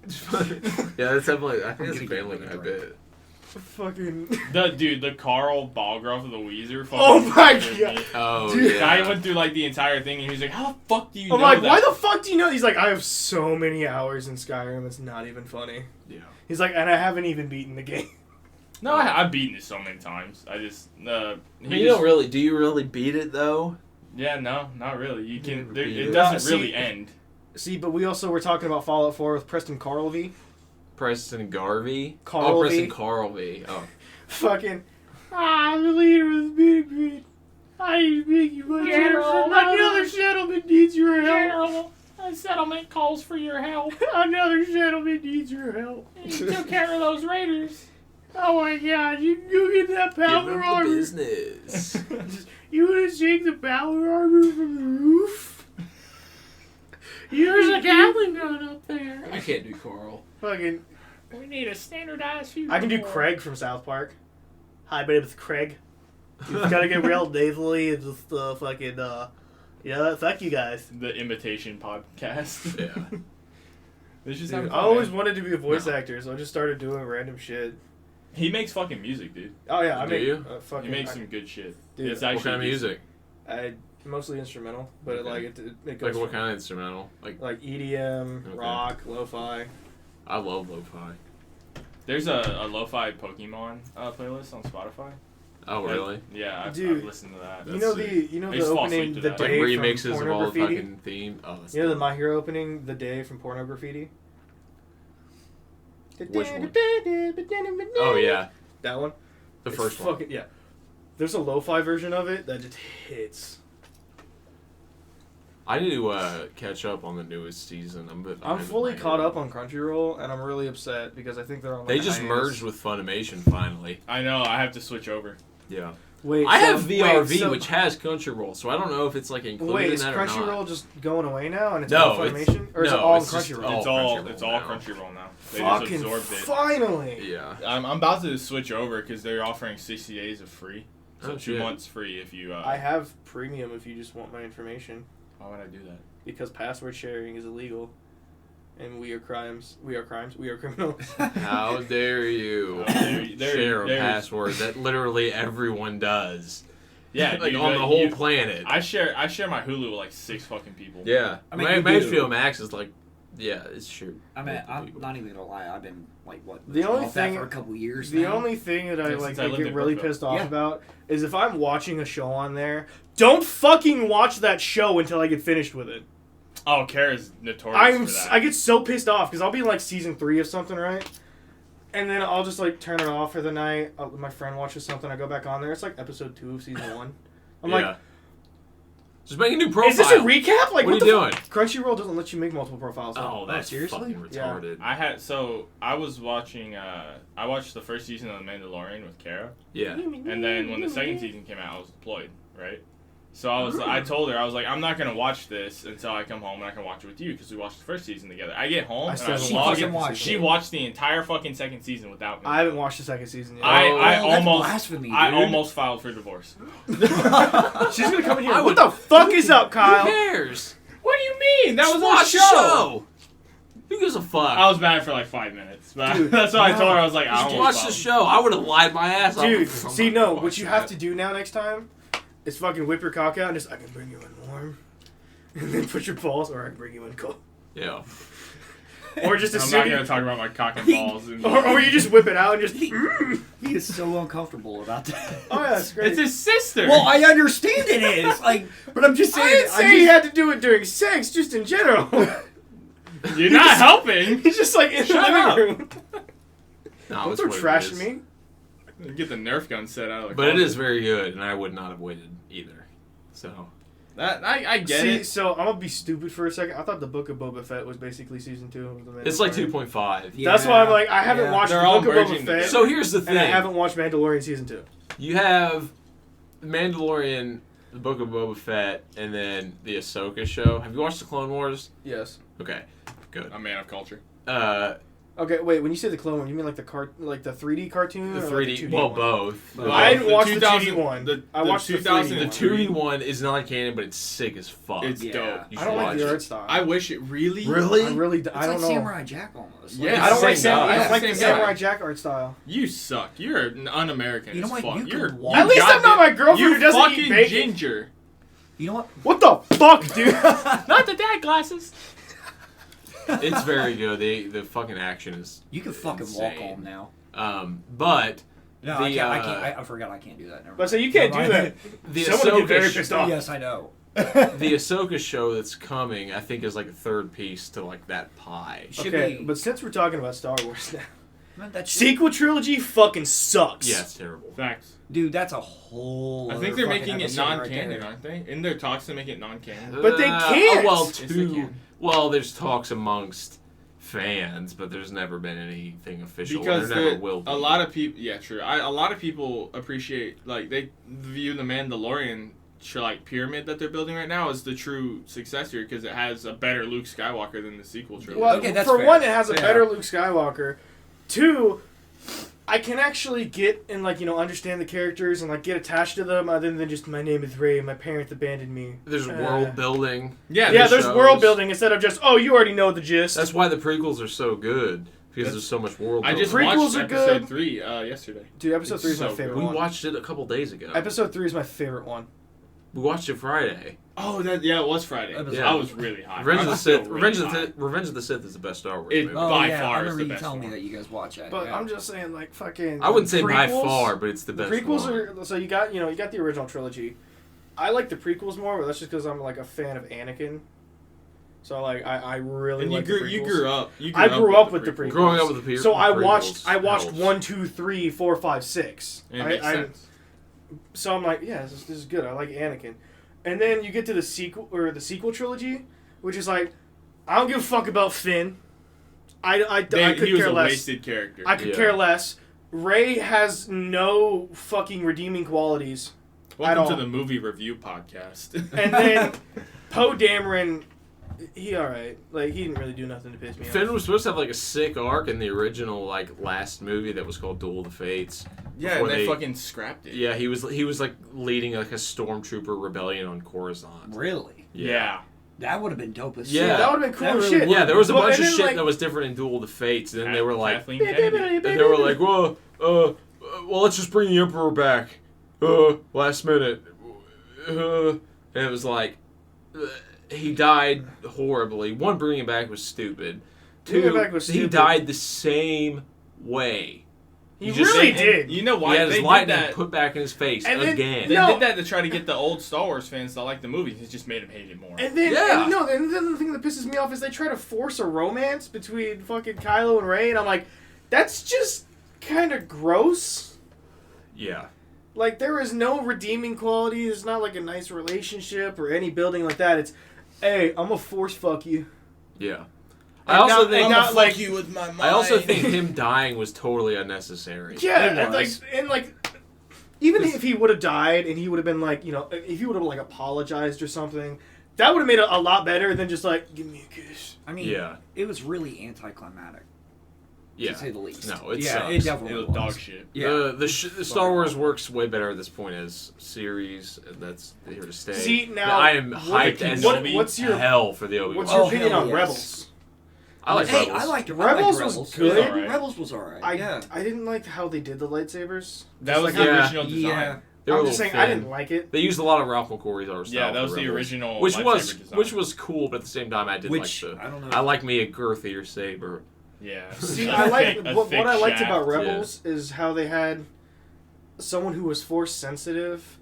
Yeah, that's definitely. I think I'm it's a gonna Family get Guy it right. bit. Fucking. The Carl Ballgruff of the Weezer. Oh fucking my scared God. me. Oh Dude, yeah. Guy went through like the entire thing, and he was like, "How the fuck do you I'm know like, that?" why the fuck do you know? He's like, I have so many hours in Skyrim. It's not even funny. Yeah. He's like, and I haven't even beaten the game. No, I've beaten it so many times. I just he You just- don't really. Do you really beat it though? Yeah, no, not really. You can. never There, beat it it. doesn't See- really end. See, but we also were talking about Fallout 4 with Preston Carlvey. Preston Garvey. Carl Oh, Preston V. Carlvey. Oh. Fucking. I'm the leader of the big grid. I need to make you my General, Another settlement needs your help. General, a settlement calls for your help. Another settlement needs your help. You took care of those raiders. Oh my God! You get that Give power him the armor. business. You want to take the power armor from the roof? There's a Gatling gun up there. I can't do Carl. Fucking. We need a standardized fusion. I can do core. Craig from South Park. Hi, baby, it's Craig. You just gotta get real nasally and just fucking, yeah, fuck you guys. The Imitation Podcast. Yeah. This just Dude, having I fun, always man. wanted to be a voice No. actor, so I just started doing random shit. He makes fucking music, dude. Oh yeah, I Do make you? fucking. He makes some good shit. Dude, It's what actually What kind of decent. music? I mostly instrumental, but Okay. like it goes Like what from, kind of instrumental? like EDM, Okay. rock, lo-fi. I love lo-fi. There's a lo-fi Pokemon playlist on Spotify. Oh really? Yeah, I've Dude, listened to that. You That's know sick. the I the used to fall asleep opening to the that. Like day remixes from of Porno all the Graffiti. fucking theme. Oh, that's You know the dope. My Hero opening the day from Porno Graffiti. Which one? Oh yeah, that one. the It's first one. fucking, yeah. There's a lo-fi version of it that just hits. I need to catch up on the newest season. I'm I'm fully caught up on Crunchyroll, and I'm really upset because I think they're on. They Like, just hiatus. merged with Funimation finally. I know. I have to switch over. Yeah. Wait, I so- have VRV, wait, so- which has Crunchyroll, so I don't know if it's like included Wait, in is that or not. Crunchyroll just going away now, and it's No, all it's- Funimation, or is it no, all it's just Crunchyroll? all It's all Crunchyroll it's all now. Crunchyroll now. They just Fucking absorbed it. finally! Yeah. I'm about to switch over because they're offering 60 days of free. So Oh, 2 shit. months free if you. I have premium if you just want my information, Why would I do that? because password sharing is illegal, and we are crimes. We are criminals. How dare you Oh, they're- share a they're- password that literally everyone does? Yeah, like dude, on the but whole you- planet. I share my Hulu with like 6 fucking people. Yeah. I mean, my you my do. HBO Max is like, yeah, it's true. I mean, I'm not even gonna lie. I've been like what The only off that thing- for a couple years The now. only thing that I Yeah, like since I I lived get in really Brookville. pissed off Yeah. about is if I'm watching a show on there, don't fucking watch that show until I get finished with it. Oh, Kara's notorious for that. I get so pissed off because I'll be in like season 3 of something, right? And then I'll just like turn it off for the night. My friend watches something. I go back on there. It's like episode 2 of season 1. I'm yeah. like, Just make a new profile. is this a recap? Like, What are the you doing? Crunchyroll doesn't let you make multiple profiles. Oh, that's seriously? fucking Yeah. retarded. I was watching. I watched the first season of The Mandalorian with Kara, Yeah. and then when the second season came out, I was deployed, right? So I told her, I was like, I'm not gonna watch this until I come home and I can watch it with you because we watched the first season together. I get home I and still I haven't log watched in. the second She season. watched the entire fucking second season without me. I haven't watched the second season yet. I Oh, that's almost blasphemy, I dude. almost filed for divorce. She's gonna come in here. I What would- the fuck is up, Who Kyle? cares? What do you mean? That was Just on watch the the show. show. Who gives a fuck? I was mad for like 5 minutes, but Dude, that's what I told her. I was like, I Just don't watch want the to show. I would have lied my ass off. Dude, I'm see, not no, gonna what watch you that. have to do now next time is fucking whip your cock out and just, I can bring you in warm. And then put your balls, or I can bring you in cold. Yeah. Or just I'm as not soon gonna talk about my cock and balls. And, or you just whip it out and just. He is so uncomfortable about that. Oh yeah, that's great. it's his sister. Well, I understand it is like, but I'm just saying. I didn't say he had to do it during sex, just in general. You're not helping. He's just like in Shut the up. living room. No, Don't it's throw what it trash is. at me. Get the Nerf gun set out of the But it closet. is very good, and I would not have waited either. So. That I get See, it. so I'm gonna be stupid for a second. I thought the Book of Boba Fett was basically season 2 of the Mandalorian. It's like 2.5. That's why I'm like, I haven't Yeah. watched They're the all Book of Boba merging Fett, So here's the thing. and I haven't watched Mandalorian season 2. You have Mandalorian, the Book of Boba Fett, and then the Ahsoka show. Have you watched the Clone Wars? Yes. Okay, good. A man of culture. Okay, wait. When you say the Clone Wars, you mean like the 3D cartoon? The or 3D, like the 2D well, one? both. I didn't watch the 2000 2D one. I the watched the 2000 The 3D 2D one is not canon, but it's sick as fuck. It's Yeah. dope. You I should don't like watch the it. art style. I wish it really. Really? I really. It's I don't like know. Samurai Jack almost. Like, Yeah, I don't like Same guy. I don't Yeah, like the same Samurai guy. Jack art style. You suck. You're an un-American. You know as what? fuck. You You're can walk- At least I'm not my girlfriend You who doesn't eat fucking bacon. ginger. You know what? What the fuck, dude? Not the dad glasses. It's very good. The fucking action is. You can fucking insane. walk home now. But No, The, I can't. uh, I forgot I can't do that. Never But so mind. you can't Never do mind. that. the Someone would get very Ahsoka, pissed off. Yes, I know. the Ahsoka show that's coming, I think, is like a third piece to like that pie. Should Okay, be- but since we're talking about Star Wars now, Man, that shit- sequel trilogy fucking sucks. Yeah, it's terrible. Facts. dude, that's a whole. I other think they're fucking making it episode right non-canon, there. aren't they? In their talks to make it non-canon. But they can't! well, Yes, they can. well, there's talks amongst fans, but there's never been anything official. Because there never will be. a lot of people, yeah, true. A lot of people appreciate, like, they view the Mandalorian like pyramid that they're building right now as the true successor because it has a better Luke Skywalker than the sequel trilogy. Well, Okay, that's for fair. one, it has a Yeah. better Luke Skywalker. Two, I can actually get and understand the characters and like get attached to them other than just my name is Rey, my parents abandoned me. There's world building. yeah, Yeah, there's shows. world building instead of just you already know the gist. That's why the prequels are so good because there's so much world I building. just Prequels watched are episode good. 3 yesterday. Dude, episode It's 3 is my so favorite good. we one. watched it a couple days ago. Episode 3 is my favorite one. We watched it Friday. Oh, it was Friday. Yeah. I was really high. Revenge of I the was still Sith. really high. Revenge of the Sith is the best Star Wars It- movie. Oh, by yeah, far I is remember the you best telling me one. that you guys watch it. But yeah. I'm just saying, like, fucking. I wouldn't say by prequels- far, but it's the The best. prequels one. are so you got the original trilogy. I like the prequels more, but that's just because I'm like a fan of Anakin. So like I really And like the prequels. you grew up. I grew up with the prequels. Growing up with the So I prequels watched helps. 1, 2, 3, 4, 5, 6. It makes sense. So I'm like, yeah, this is good. I like Anakin. And then you get to the sequel trilogy, which is like, I don't give a fuck about Finn. I could he was care a less. wasted character. I could Yeah. care less. Rey has no fucking redeeming qualities. Welcome at to all. the movie review podcast. And then Poe Dameron, he alright. Like, he didn't really do nothing to piss me Finn off. was supposed to have like a sick arc in the original like last movie that was called Duel of the Fates. yeah, Before and they they- fucking scrapped it. Yeah, he was like leading like a stormtrooper rebellion on Coruscant. Really? Yeah. That would have been dope as Yeah. shit. That would have been cool That as really shit. Yeah, there was a Well, bunch and of then, shit like- that was different in Duel of the Fates, and then they were like, Kathleen Kennedy. and they were like, well, let's just bring the Emperor back, last minute, and it was like, he died horribly. One, bringing him back was stupid. Bringing him Two, back was he stupid. died the same way. He just- really And did. You know He why had they his did lightning that? put back in his face And then- again. They No. did that to try to get the old Star Wars fans to like the movies. It just made them hate it more. And then, Yeah. and then the thing that pisses me off is they try to force a romance between fucking Kylo and Rey, and I'm like, that's just kind of gross. Yeah. Like, there is no redeeming quality. It's not like a nice relationship or any building like that. It's, hey, I'm gonna force fuck you. Yeah. And I also not- think and not like you with my mind. I also think him dying was totally unnecessary. Yeah, It and like, was. even if he would have died and he would have been like, if he would have like apologized or something, that would have made it a lot better than just like, give me a kiss. I mean, Yeah. it was really anticlimactic, Yeah. to say the least. No, it yeah, sucks. it definitely it was was. dog shit. Yeah. The Star Wars works way better at this point as series. That's here to stay. See, now, I am what- hyped as what's your- hell for the Obi-Wan. What's your Oh, opinion hell on yes. Rebels? I like Hey, Rebels. I liked Rebels I was liked good. It was alright. Rebels was alright. I didn't like how they did the lightsabers. That Just was like the how- original design. Yeah. They were a I'm little just saying, thin. I didn't like it. They used a lot of Ralph McQuarrie's art style. Yeah, that was for the Rebels. original which lightsaber was design. which was cool, but at the same time, I did Which, like I don't know. I like me a girthier saber. Yeah. See, A I like thick- a what thick I liked shaft. about Rebels is how they had someone who was force sensitive,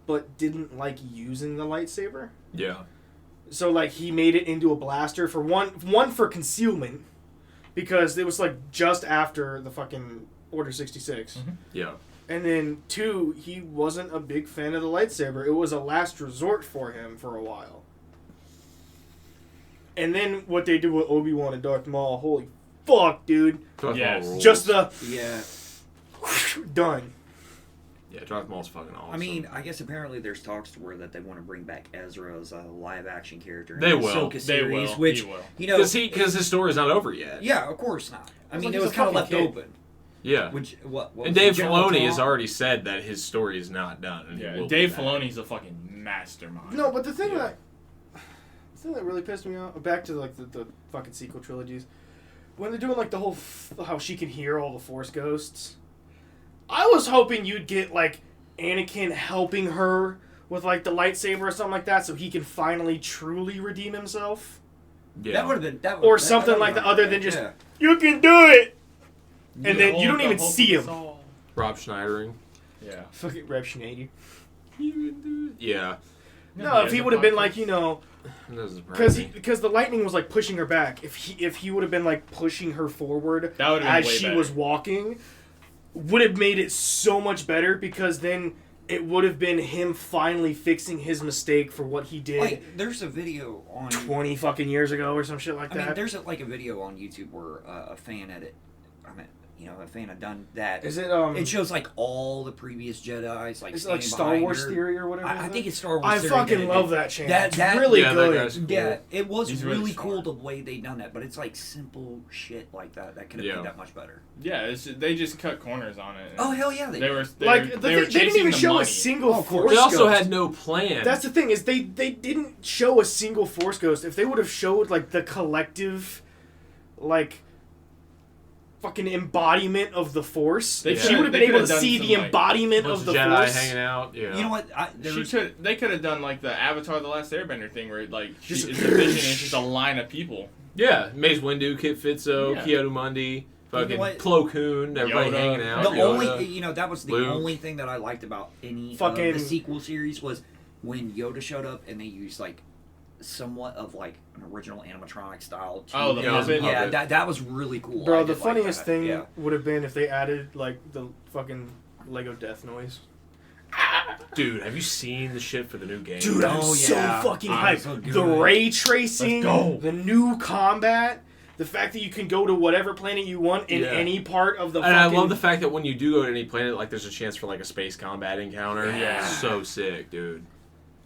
but didn't like using the lightsaber. Yeah. So like he made it into a blaster for one for concealment, because it was like just after the fucking Order 66. Mm-hmm. Yeah. And then 2, he wasn't a big fan of the lightsaber. It was a last resort for him for a while. And then what they did with Obi-Wan and Darth Maul, holy fuck, dude. Darth Maul Yes. rules. Just the Yeah. done. Yeah, Darth Maul's fucking awesome. I mean, I guess apparently there's talks to where that they want to bring back Ezra as a live-action character. They in the will. Ahsoka They series, will. which He will. you know, because his story's not over yet. yeah, of course not. I mean, like it he's was a kind of fucking left kid. open. Yeah. Which what And was Dave it, General Filoni has Tom? already said that his story is not done. And he Yeah, will Dave be back. Filoni's a fucking mastermind. No, but the thing Yeah. that really pissed me off, back to like the fucking sequel trilogies, when they're doing like the whole how she can hear all the Force ghosts. I was hoping you'd get like Anakin helping her with like the lightsaber or something like that, so he can finally truly redeem himself, Yeah. That would have been that. or that something would've like been that, other great, than just yeah. you can do it, and The then you whole- don't even the whole see him. song. Rob Schneidering. Yeah. Fucking Reb Schneider. Yeah. No, if he would have been like, you know, That doesn't surprise me. because the lightning was like pushing her back. If he would have been like pushing her forward That would've been as way she better. was walking, would have made it so much better, because then it would have been him finally fixing his mistake for what he did Like, there's a video on. 20 fucking years ago or some shit like I that. mean, there's a video on YouTube where a fan a fan had done that. Is it It shows like all the previous Jedi's, like is it like standing Star behind Wars her. Theory or whatever? I think it's Star Wars. I Theory fucking did it. love that channel. That- It's that- really Yeah, that good. guy's cool. Yeah, it was He's really really cool smart. the way they done that, but it's like simple shit like that that could have Yeah. been that much better. Yeah, they just cut corners on it. Oh hell yeah, They did. were Like they they were didn't chasing even the show money. a single Oh, of course. Force They also ghost. had no plan. That's the thing, is they didn't show a single Force ghost. If they would have showed like the collective, like, fucking embodiment of the Force, They she could've- would have been they able to could've done see some, the like, embodiment bunch of the Jedi Force. hanging out. Yeah. You know what? They could have done like the Avatar: The Last Airbender thing, where like Just- it's a vision and it's just a line of people. Yeah. Mace Windu, Kit Fisto, Yeah. Kyoto Mundi, fucking what? Plo Koon, everybody Yoda. hanging out. The Yoda. only that was the Luke. only thing that I liked about any Fucking- of the sequel series was when Yoda showed up and they used like somewhat of like an original animatronic style. To Oh, the him. puppet. Yeah, Puppet. that was really cool. I Bro, the did like funniest that. thing Yeah. would have been if they added like the fucking Lego death noise. Dude, have you seen the shit for the new game? Dude, I'm Oh, so yeah. fucking I'm hyped. so good. The ray tracing, Let's go. the new combat, the fact that you can go to whatever planet you want in Yeah. any part of the And fucking... I love the fact that when you do go to any planet, like there's a chance for like a space combat encounter. Yeah. So sick, dude.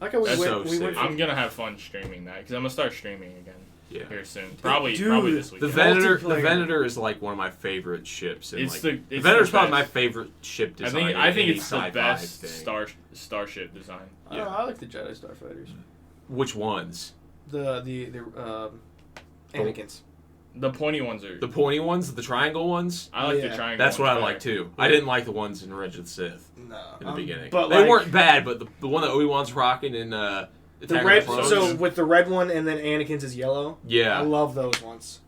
Like how we That's went, so we sick. went from I'm gonna have fun streaming that because I'm gonna start streaming again Yeah. here soon. Probably Dude, this The weekend. Venator, the Multiplayer. Venator is like one of my favorite ships. In, It's like, the- the it's Venator's the probably my best. favorite ship I design. think in any it's the sci-fi best thing. starship design. I don't know, I like the Jedi Starfighters. Which ones? The Anakin's. The pointy ones are. The pointy ones, the triangle ones. I like Yeah. the triangle. That's what ones I like better. too. I didn't like the ones in Revenge of the Sith No. in the beginning. But they like, weren't bad, but the one that Obi-Wan's rocking in the Attack red. of the Clones. So with the red one and then Anakin's is yellow. I Yeah, love those ones.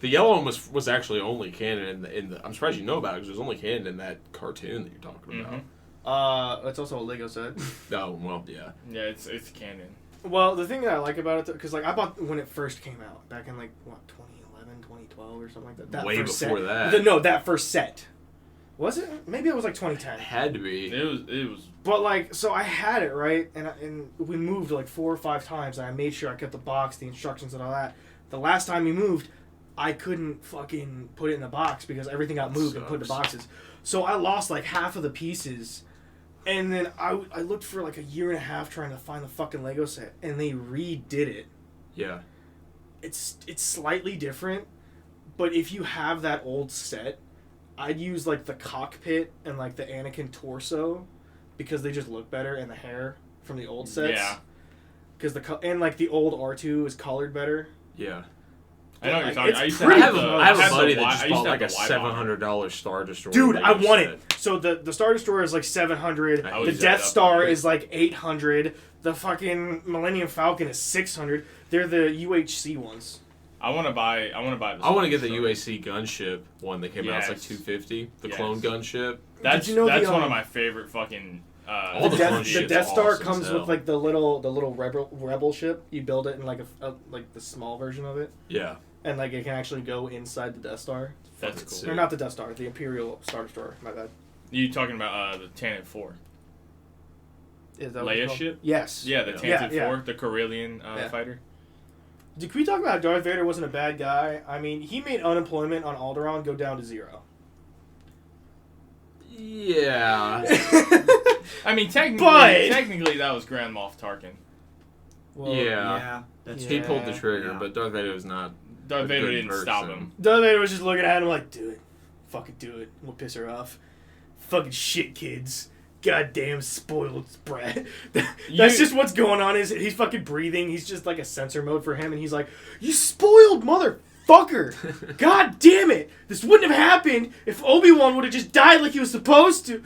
the yellow one was actually only canon in the. I'm surprised you know about it because it was only canon in that cartoon that you're talking about. Mhm. It's also a Lego set. Oh well, yeah. Yeah, it's canon. Well, the thing that I like about it, because like I bought when it first came out back in like what 2011, 2012 or something like that. That Way first before set. that. No, that first set. Was it? Maybe it was like 2010. It had to be. It was. But like, so I had it right, and we moved like 4 or 5 times, and I made sure I kept the box, the instructions, and all that. The last time we moved, I couldn't fucking put it in the box because everything got moved and put in the Sucks. boxes. So I lost like half of the pieces, and then I looked for like a year and a half trying to find the fucking Lego set, and they redid it. Yeah. It's slightly different, but if you have that old set, I'd use like the cockpit and like the Anakin torso because they just look better, and the hair from the old sets. Yeah. Because and like the old R2 is colored better. Yeah. I know what you're Like, talking. it's I used to pretty have close. the. I have I a had buddy the that Y- just I used bought to like a have the Y bomber. $700 Star Destroyer. Dude, I Lego want set. it. So the Star Destroyer is like 700. I The always Death set up Star on it. is like 800. The fucking Millennium Falcon is 600. They're the UHC ones. I want to buy. I want to buy. I want to get the Star UAC gunship one that came out. It's like Yes. $250. The Yes. clone gunship. That's Did you know that's the, one of um, my favorite fucking. All The the clone Death, the shit's Death Star awesome comes as hell. with like the little rebel ship. You build it in like a like the small version of it, Yeah. and like it can actually go inside the Death Star. That's Fucking cool. sick. Or not the Death Star, the Imperial Star Destroyer. My bad. You talking about the Tantive 4? Is that what it's Leia called? ship? Yes. Yeah, the Yeah. Tantive Yeah, 4, the Corellian Yeah. fighter. Can we talk about how Darth Vader wasn't a bad guy? I mean, he made unemployment on Alderaan go down to 0. Yeah. I mean, But- technically that was Grand Moff Tarkin. Well, Yeah, that's He pulled the Yeah. trigger, Yeah. but Darth Vader was not. Darth A Vader good didn't stop person. him. Darth Vader was just looking at him like, do it. Fucking do it. We'll piss her off. Fucking shit, kids. Goddamn spoiled brat. That's just what's going on. Is he's fucking breathing. He's just like a sensor mode for him, and he's like, "You spoiled motherfucker! God damn it! This wouldn't have happened if Obi-Wan would have just died like he was supposed to."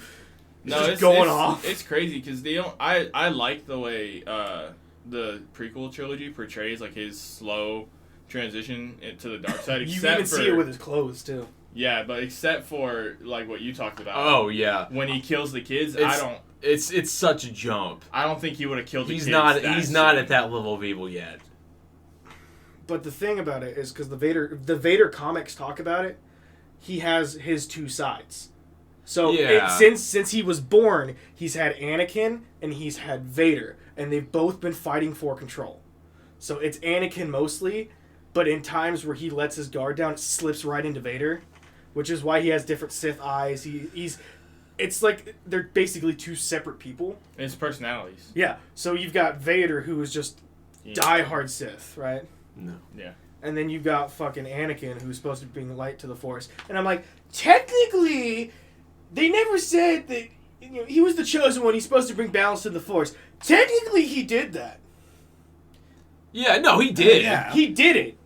No, just it's going off. It's crazy because they don't. I like the way the prequel trilogy portrays like his slow transition into the dark side. You Except even for, see it with his clothes too. yeah, but except for like what you talked about. Oh yeah, When he kills the kids, It's- it's such a jump. I don't think he would have killed the He's kids. not that not soon. at that level of evil yet. But the thing about it is because the Vader comics talk about it, he has his two sides. So Yeah. since he was born, he's had Anakin and he's had Vader, and they've both been fighting for control. So it's Anakin mostly, but in times where he lets his guard down, it slips right into Vader, which is why he has different Sith eyes. It's like they're basically two separate people. His personalities. Yeah. So you've got Vader, who is just Yeah. diehard Sith, right? No. Yeah. And then you got fucking Anakin, who's supposed to be bringing light to the Force. And I'm like, technically, they never said that he was the chosen one. He's supposed to bring balance to the Force. Technically, he did that. Yeah, no, he did. Yeah. He did it.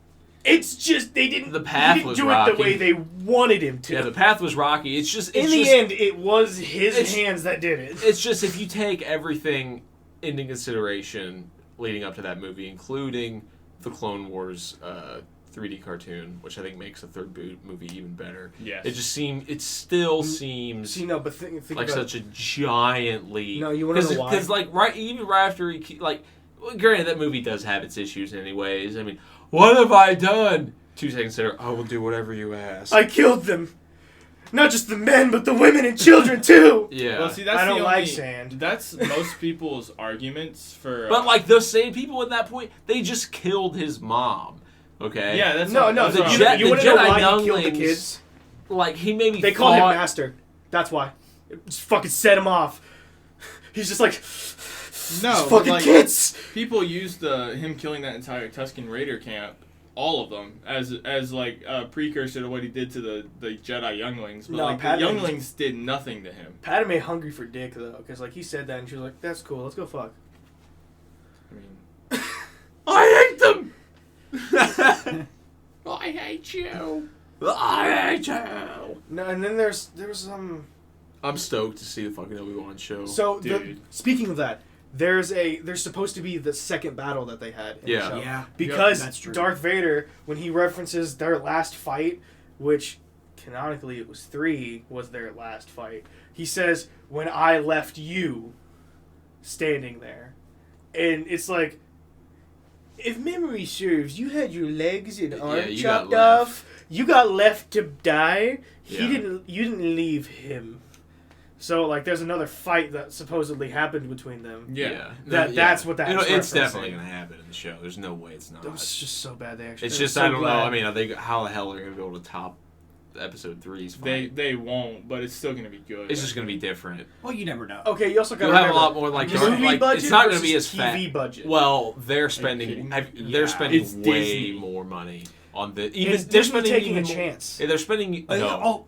It's just they didn't. The path he didn't was do it rocky. the way they wanted him to. Yeah, the path was rocky. It's just In the end, it was his it's- hands that did it. It's just if you take everything into consideration leading up to that movie, including the Clone Wars 3D cartoon, which I think makes the third movie even better. Yes. It still seems See, no, but think like about such a giant leap. No, you wanna know why? Because like even right after well, granted that movie does have its issues anyways. I mean, what have I done? 2 seconds later, I will do whatever you ask. I killed them. Not just the men, but the women and children too. Yeah. Well, see, that's I don't the like only, sand. That's most people's arguments for. But like those same people at that point, they just killed his mom. Okay. yeah, that's No, that's the what I'm- Jet- you want to the know Jedi why he killed the younglings- kids? Like he maybe They call him thought- Master. That's why. It just fucking set him off. He's just like, No, "These but, fucking like, kids. People used him killing that entire Tusken Raider camp, all of them, as like a precursor to what he did to the Jedi younglings. But No, like the Padme- younglings did nothing to him. Padme hungry for dick though, because like he said that and she was like, "That's cool, let's go fuck." I mean, I hate them. I hate you. I hate you. No, and then there was I'm stoked to see the fucking Obi-Wan show. so Dude. speaking of that, there's supposed to be the second battle that they had. In Yeah. the show. Yeah. Because That's true. Darth Vader, when he references their last fight, which canonically it was 3, was their last fight. He says, "When I left you standing there," and it's like, if memory serves, you had your legs and arm you got chopped left. off. You got left to die. Yeah. You didn't leave him. So like, there's another fight that supposedly happened between them. yeah. That's what that's It's referencing. definitely gonna happen in the show. There's no way it's not. That was just so bad. They actually. It's they were just so I don't glad. know. I mean, are they how the hell are they gonna be able to top episode 3's fight? They won't, but it's still gonna be good. It's just gonna be different. Well, you never know. Okay, you also got You'll to have a remember, lot more like movie like budget it's not gonna be versus as fat. TV budget. Well, they're kidding spending. me? They're spending It's way Disney. more money on the It's even. They're Disney spending taking even a more- chance. Yeah, they're spending. No,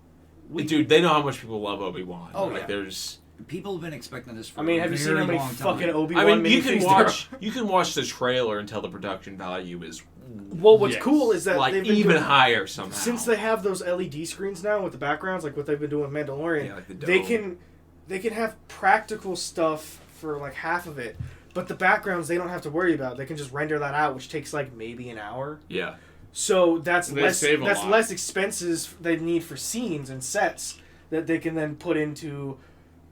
dude, they know how much people love Obi-Wan. Oh, like, yeah. there's. People have been expecting this for I mean, a have you seen very how many long fucking time. Obi-Wan I mean, you can minifigs watch. there are? You can watch the trailer and tell the production value is Well, what's Yes. cool is that like they've been even doing, higher somehow. since they have those LED screens now with the backgrounds, like what they've been doing with Mandalorian. Yeah, like the they dome. can have practical stuff for like half of it, but the backgrounds they don't have to worry about. They can just render that out, which takes like maybe an hour. Yeah. So that's They less save a that's lot. less expenses they need for scenes and sets that they can then put into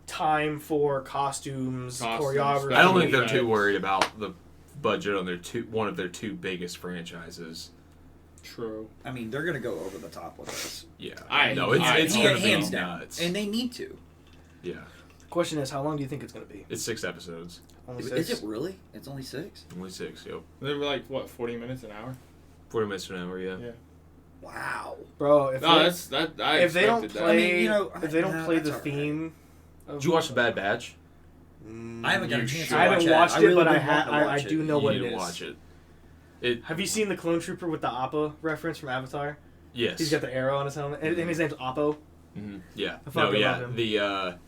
time for costumes, choreography. I don't think they're Right. too worried about the budget on one of their 2 biggest franchises. True. I mean, they're gonna go over the top with this, Yeah. I- no, it's I- it's gonna be hands down, nuts. and they need to. Yeah. Question is, how long do you think it's going to be? It's 6 episodes. Only Is 6? it really? It's only 6. Only 6. Yep. They were like what, 40 minutes an hour? 40 minutes an hour. Yeah. Yeah. Wow. Bro, if No, they, that's that. I if they don't expected play, that. I mean, you know, if they don't nah, play that's the all right. theme, of Did you watch The Bad Batch? I haven't got a You chance should. to I watch haven't that. watched I it, really but do I want ha- to I watch do it. know You what need it to is. watch it. Have you seen the clone trooper with the Appa reference from Avatar? Yes. He's got the arrow on his helmet, and his name's Oppo. Yeah. I fucking love him. The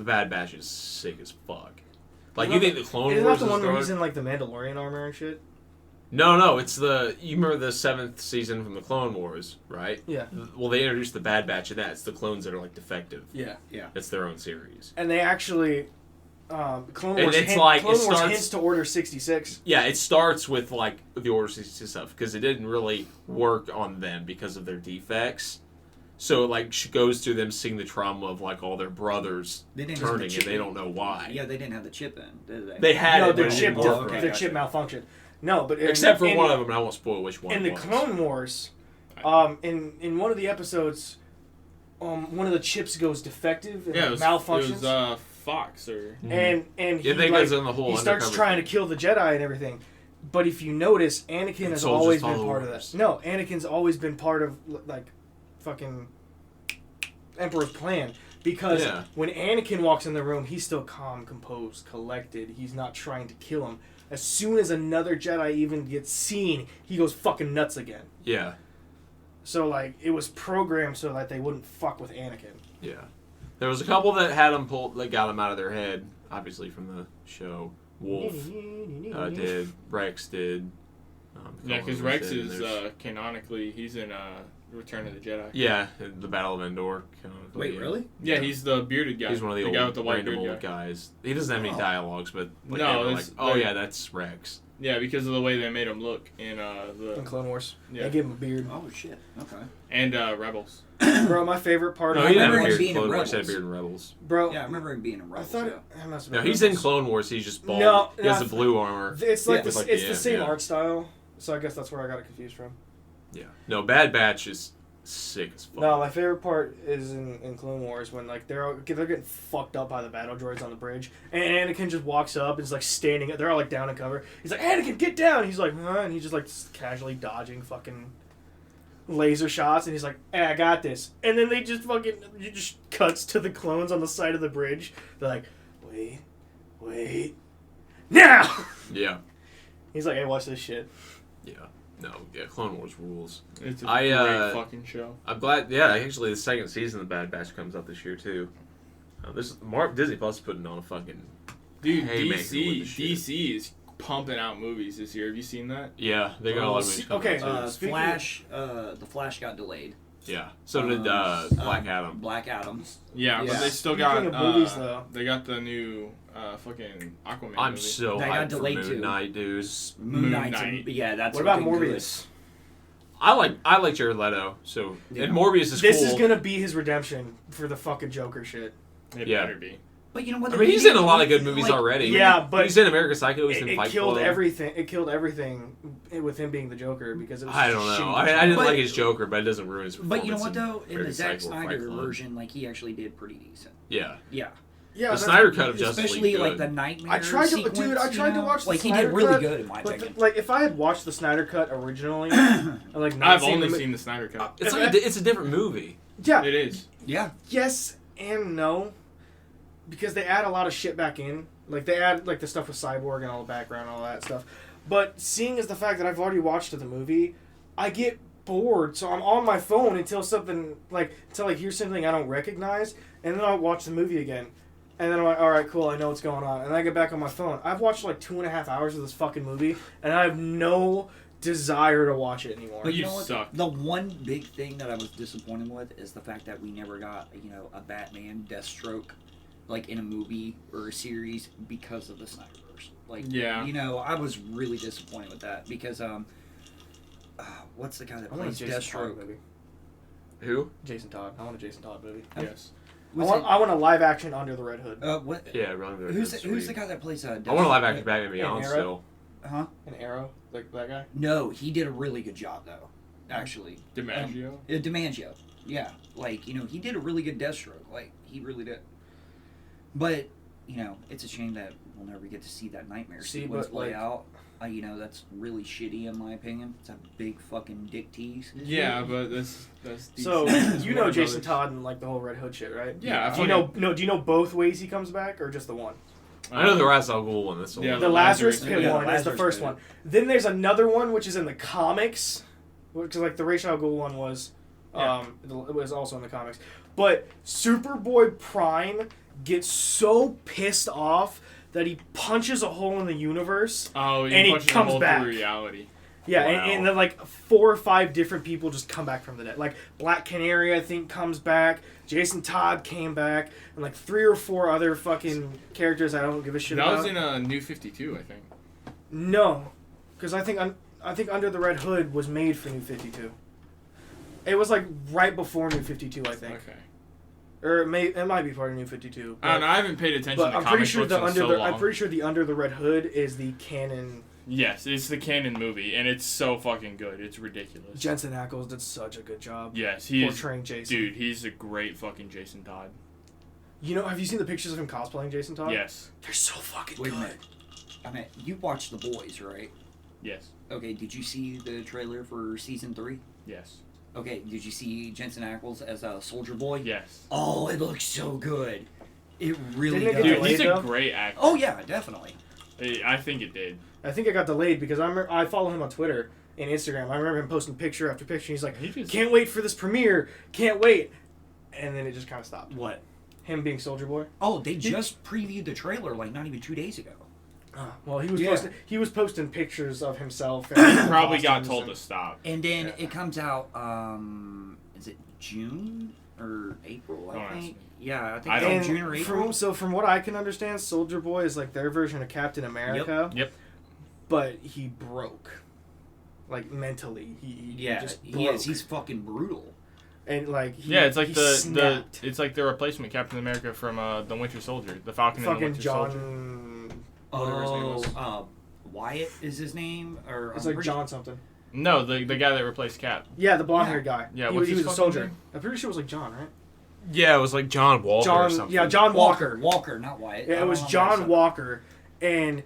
Bad Batch is sick as fuck. Like, you think the Clone Isn't Wars that the one is where going? he's in like the Mandalorian armor and shit? No, it's the... You remember the 7th season from the Clone Wars, right? Yeah. Well, they introduced the Bad Batch in that. It's the clones that are, like, defective. Yeah. It's their own series. And they actually, Clone And Wars, it's like- Clone it Wars starts- hints to Order 66. Yeah, it starts with, like, the Order 66 stuff, because it didn't really work on them because of their defects. So it, like, goes through them seeing the trauma of, like, all their brothers They didn't have the turning, chip and they in. don't know why. Yeah, they didn't have the chip in, did they? They had No, it, the but it chip, didn't work okay, right. the gotcha. chip malfunctioned. No, but Except for one of them, and I won't spoil which one in it the was. Clone Wars, in one of the episodes, one of the chips goes defective and Yeah, it malfunctions, was Fox or and he Yeah, they like, goes in the whole he starts undercover trying thing. to kill the Jedi and everything. But if you notice, Anakin And has soldiers always been follow part of orders. that. No, Anakin's always been part of like fucking Emperor's plan. Because Yeah. when Anakin walks in the room, he's still calm, composed, collected. He's not trying to kill him. As soon as another Jedi even gets seen, he goes fucking nuts again. Yeah, So like it was programmed so that they wouldn't fuck with Anakin. yeah. There was a couple that had them pulled, that got them out of their head, obviously from the show. Wolf did, Rex did. yeah, because Colin Rex did, and is there's- canonically he's in Return of the Jedi. yeah, the Battle of Endor. Canonically, Wait, yeah. really? Yeah, he's the bearded guy. He's one of the guy old, with the white random beard old guy. guys. He doesn't have any Oh. dialogues, but like, No, they were like, it's oh like- yeah, that's Rex. Yeah, because of the way they made him look in In the Clone Wars. Yeah. They give him a beard. Oh shit. Okay. and Rebels. Bro, my favorite part No, of he I didn't have remember a him beard being in in Clone Wars. He had a Rebels. beard in Rebels. Bro, Yeah, I remember him being in I Rebels. thought yeah. it must have No, been he's in Rebels. Clone Wars. He's just bald. No, he has no, the blue armor. It's like Yeah. this, It's like it's the the same end, yeah. art style, so I guess that's where I got it confused from. Yeah. No, Bad Batch is sick as fuck. No, my favorite part is in Clone Wars when like they're getting fucked up by the battle droids on the bridge, and Anakin just walks up and is like standing. They're all like down in cover. He's like, Anakin, get down. He's like, huh? And he's just like casually dodging fucking laser shots, and he's like, hey, I got this. And then they just fucking it just cuts to the clones on the side of the bridge. They're like, wait, now. Yeah. He's like, hey, watch this shit. Yeah. No, yeah, Clone Wars rules. It's a I, great fucking show. I'm glad. Yeah, actually, the second season of Bad Batch comes out this year too. Disney Plus is putting on a fucking Dude, haymaker with the shit. DC is pumping out movies this year. Have you seen that? Yeah, they got a lot of movies coming Okay, out too. Speaking The Flash got delayed. Yeah, so did Black Adam. Black Adam. Yeah, but Yeah. they still Speaking got of movies, though. they got the new fucking Aquaman I'm movie. so That got hyped for delayed, Moon too. Knight, dude. Moon Knight. Knight. Yeah, that's What about looking Morbius? I like Jared Leto. So Yeah. and Morbius is This cool. is gonna be his redemption for the fucking Joker shit. It Yeah. better be. Good. But you know what? I mean, he's in a lot of good movies like, already. Yeah, but he's in American Psycho. He's in it Fight killed Club. everything. It killed everything with him being the Joker because it was. I just don't know. shitty. I didn't But- like his Joker, but it doesn't ruin his performance. But you know what though? In the American Zack Psycho or Fight Snyder Club. version, like he actually did pretty decent. Yeah, Yeah. Yeah, the that's- Snyder cut of Justice Especially League like good. the nightmare. I tried to, sequence, dude. I tried you to know? watch the Like he Snyder did really cut, good in my But opinion. like, if I had watched the Snyder cut originally, and, like not I've seen only the, seen the Snyder cut. It's if like I- it's a different movie. Yeah. It is. Yeah. Yes and no, because they add a lot of shit back in. Like they add like the stuff with Cyborg and all the background and all that stuff. But seeing as the fact that I've already watched the movie, I get bored. So I'm on my phone until I hear something I don't recognize, and then I'll watch the movie again. And then I'm like, all right, cool, I know what's going on. And I get back on my phone. I've watched like 2.5 hours of this fucking movie, and I have no desire to watch it anymore. But You you know what? suck. The one big thing that I was disappointed with is the fact that we never got, a Batman Deathstroke, like in a movie or a series because of the Snyderverse. Like, Yeah. I was really disappointed with that because, what's the guy that I want a plays Jason Todd Deathstroke? movie. Who? Jason Todd. I want a Jason Todd movie. Yes. I want a live action Under the Red Hood. What? Yeah, really. Who's the guy that plays I want a live action Deathstroke? Batman Beyond Arrow? still. Huh? An Arrow, like that guy. No, he did a really good job though. Actually, DiMaggio. DiMaggio. Yeah, he did a really good Deathstroke. Like he really did. But it's a shame that we'll never get to see that nightmare sequence but, play like- out. That's really shitty in my opinion. It's a big fucking dick tease. Yeah, but that's So decent. you know Warner Jason Brothers. Todd and like the whole Red Hood shit, right? Yeah, I Do you fucking- know? No. Do you know both ways he comes back, or just the one? I know the Ra's al Ghul one. That's the Yeah, one. The Lazarus Lazarus Pit Pit. one Yeah, is the Lazarus first Pit. one. Then there's another one which is in the comics, because like the Ra's al Ghul one was, it was also in the comics. But Superboy Prime gets so pissed off that he punches a hole in the universe. Oh, And he punches a comes hole back. through reality. Yeah, Wow. and then like 4 or 5 different people just come back from the dead. Like Black Canary, I think, comes back. Jason Todd came back, and like 3 or 4 other fucking characters I don't give a shit That about. was in New 52, I think. No, because I think Under the Red Hood was made for New 52. It was like right before New 52, I think, Okay. or it might be part of New 52. I don't know. I haven't paid attention But to I'm comic pretty sure books in so long. I'm pretty sure the Under the Red Hood is the canon. Yes, it's the canon movie, and it's so fucking good. It's ridiculous. Jensen Ackles did such a good job Yes, he is. portraying Jason. Dude, he's a great fucking Jason Todd. You know, have you seen the pictures of him cosplaying Jason Todd? Yes. They're so fucking Wait a good. minute. I mean, you watched The Boys, right? Yes. Okay, did you see the trailer for season 3? Yes. Okay, did you see Jensen Ackles as a soldier boy? Yes. Oh, it looks so good. It really Didn't it does. get Dude, he's delayed, a though? great actor. Oh yeah, definitely. I think it did. I think it got delayed because I follow him on Twitter and Instagram. I remember him posting picture after picture. He's like, He just- "Can't wait for this premiere. Can't wait," and then it just kind of stopped. What? Him being Soldier Boy. Oh, they just previewed the trailer like not even 2 days ago. Well, he was Yeah. he was posting pictures of himself. And Probably got costumes told and- to stop. And then Yeah. it comes out. Is it June or April? Don't I ask think. me. Yeah, I think I it's don't- in And June or April. from what I can understand, Soldier Boy is like their version of Captain America. Yep. But he broke, like mentally. He Yeah, just he broke. is. He's fucking brutal. And like Yeah, it's like he the snapped. it's like the replacement Captain America from the Winter Soldier, the Falcon and the fucking Winter Soldier. John. Whatever his name was. Wyatt is his name, or It's I'm like pretty- John something. No, the guy that replaced Cap. Yeah, the blonde haired guy. Yeah, he, what's he his was a fucking soldier. name? I'm pretty sure it was like John, right? Yeah, it was like John Walker or John. something. Yeah, John Walker. Walker, not Wyatt. Yeah, I it was don't know John why I Walker, and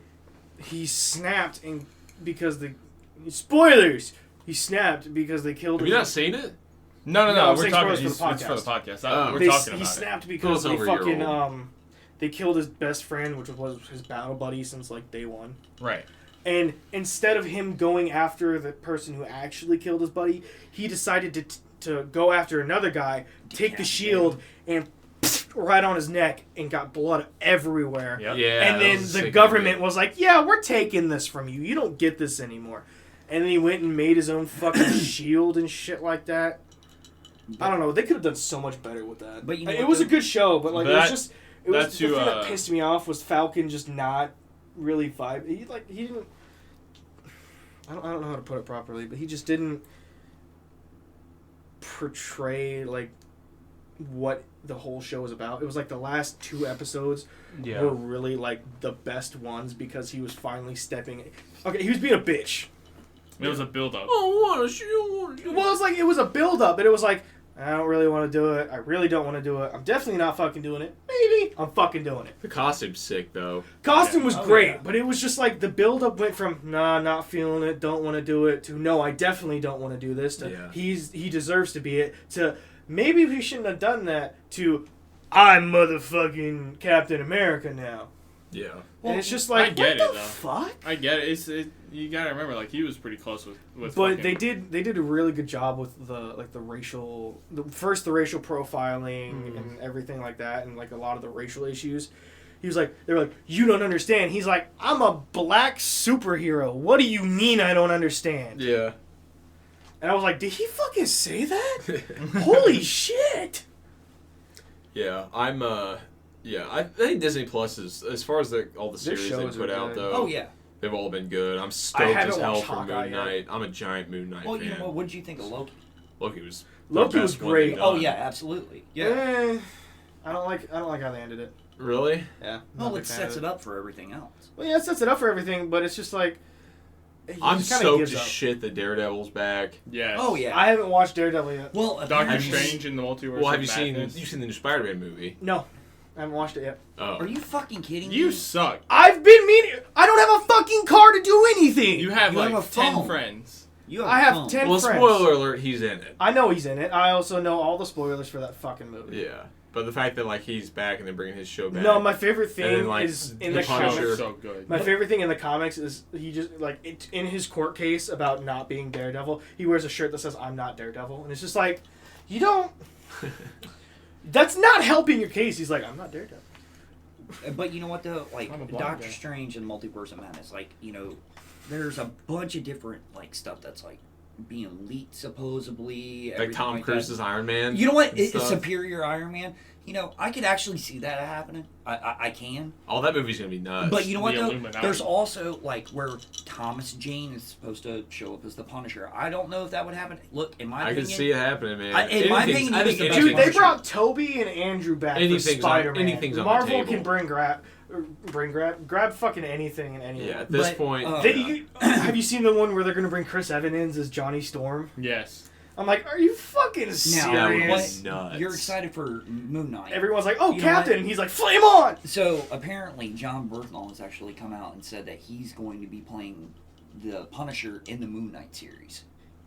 he snapped because the spoilers. He snapped because they killed Have him. you not seen it? No, No, I'm we're saying talking. spoilers for the It's for the podcast. Oh. We're They- talking he about it. snapped It because was they over a year fucking old. they killed his best friend, which was his battle buddy since like day one. Right. And instead of him going after the person who actually killed his buddy, he decided to go after another guy, take the shield, and right on his neck, and got blood everywhere. Yep. Yeah. And that then was the sick government of was like, "Yeah, we're taking this from you. You don't get this anymore." And then he went and made his own fucking shield and shit like that. I don't know. They could have done so much better with that. But you know it what, was a though? good show, but like it was That- just it was that's the who, thing that uh, pissed me off was Falcon just not really vibe. He didn't. I don't know how to put it properly, but he just didn't portray like what the whole show was about. It was like the last 2 episodes Yeah. were really like the best ones because he was finally stepping. Okay, he was being a bitch. It was a build up. Oh, what a shield. Well, it was a build up, but it was like, I don't really want to do it. I really don't want to do it. I'm definitely not fucking doing it. Maybe I'm fucking doing it. The costume's sick though. Costume Yeah. was Oh, great, yeah. but it was just like the build up went from nah, not feeling it, don't want to do it, to no, I definitely don't want to do this, to Yeah. he deserves to be it, to maybe we shouldn't have done that, to I'm motherfucking Captain America now. Yeah. And it's just like, I get what it, the though. fuck? I get it. You gotta remember, like he was pretty close with. But fucking- they did a really good job with the racial racial profiling Mm. and everything like that, and like a lot of the racial issues. He was like, they were like, you don't understand. He's like, I'm a black superhero. What do you mean I don't understand? Yeah. And I was like, did he fucking say that? Holy shit! Yeah, yeah, I think Disney Plus is, as far as all the series they shows put are out good. though. Oh yeah. They've all been good. I'm stoked haven't as hell watched for Hawkeye Moon yet. Knight. I'm a giant Moon Knight Well, fan. you know what? What did you think of Loki? Loki was Loki the was best one great. they've Oh done. yeah, absolutely. Yeah. Eh, I don't like how they ended it. Really? Yeah. Well, it sets it up for everything else. Well, yeah, it sets it up for everything, but it's just like he I'm just kinda stoked gives as up. shit that Daredevil's back. Yes. Oh yeah. I haven't watched Daredevil yet. well, Doctor apparently- Strange in the Multiverse. Well, have of you seen Madness. the new Spider-Man movie? No, I haven't watched it yet. Oh. Are you fucking kidding me? You suck. I've been meaning. I don't have a fucking car to do anything. You have You like have a 10 phone. friends. You I have phone. 10 Well, friends. spoiler alert, he's in it. I know he's in it. I also know all the spoilers for that fucking movie. Yeah. But the fact that like he's back and they're bringing his show back. No, my favorite And thing then, like, is in the the Punisher. comics. So good. My favorite thing in the comics is he just like in his court case about not being Daredevil. He wears a shirt that says "I'm not Daredevil," and it's just like, you don't. That's not helping your case. He's like, "I'm not Daredevil." But you know what though? Like I'm a blind Doctor guy. Strange and Multiverse of Madness, like, you know, there's a bunch of different like stuff that's like being leaked supposedly. like everything Tom that. Cruise's Iron Man. You know what? and It's stuff. Superior Iron Man. You know, I could actually see that happening. I can. Oh, that movie's gonna be nuts. But you know what The though? Illuminati. There's also like where Thomas Jane is supposed to show up as the Punisher. I don't know if that would happen. Look, in my I opinion, can see it happening, man. in my Anything's- opinion, I he think was the best Dude, they anything's- brought Toby and Andrew back for Anything's on- Spider-Man. anything's on the Marvel table. can grab fucking anything and anyone. Yeah, at this But, point. Have you seen the one where they're gonna bring Chris Evans as Johnny Storm? Yes. I'm like, are you fucking Now, That would be serious? nuts. you're excited for Moon Knight. Everyone's like, oh, You know Captain, what? and he's like, flame on! So apparently, John Bernthal has actually come out and said that he's going to be playing the Punisher in the Moon Knight series.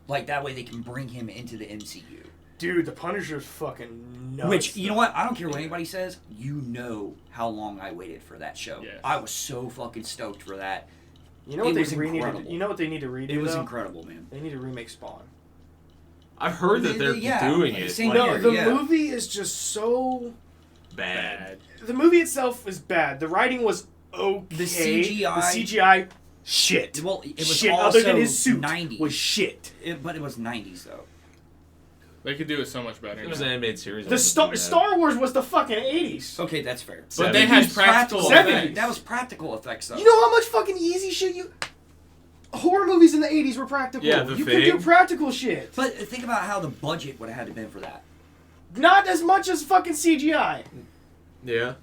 Like that way, they can bring him into the MCU. Dude, the Punisher's fucking nuts. Which, you know what? I don't care what anybody says. You know how long I waited for that show. Yes. I was so fucking stoked for that. You know what it they was need to, incredible. you know what they need to redo? It was though? incredible, man. They need to remake Spawn. I've heard that they're Yeah, doing like, it. same Like, No, here, the yeah. movie is just so. bad. The movie itself is bad. The writing was okay. The CGI The CGI, shit. Well, it was shit. also Other than his suit 90s. was shit. But it was 90s though. They could do it so much better. It was now. an animated series. The Star Wars was the fucking 80s. Okay, that's fair. But they had Used practical effects. That was practical effects though. You know how much fucking easy shit you. Horror movies in the 80s were practical. Yeah, The you could do Thing. practical shit. But think about how the budget would have had to been for that. Not as much as fucking CGI. Yeah.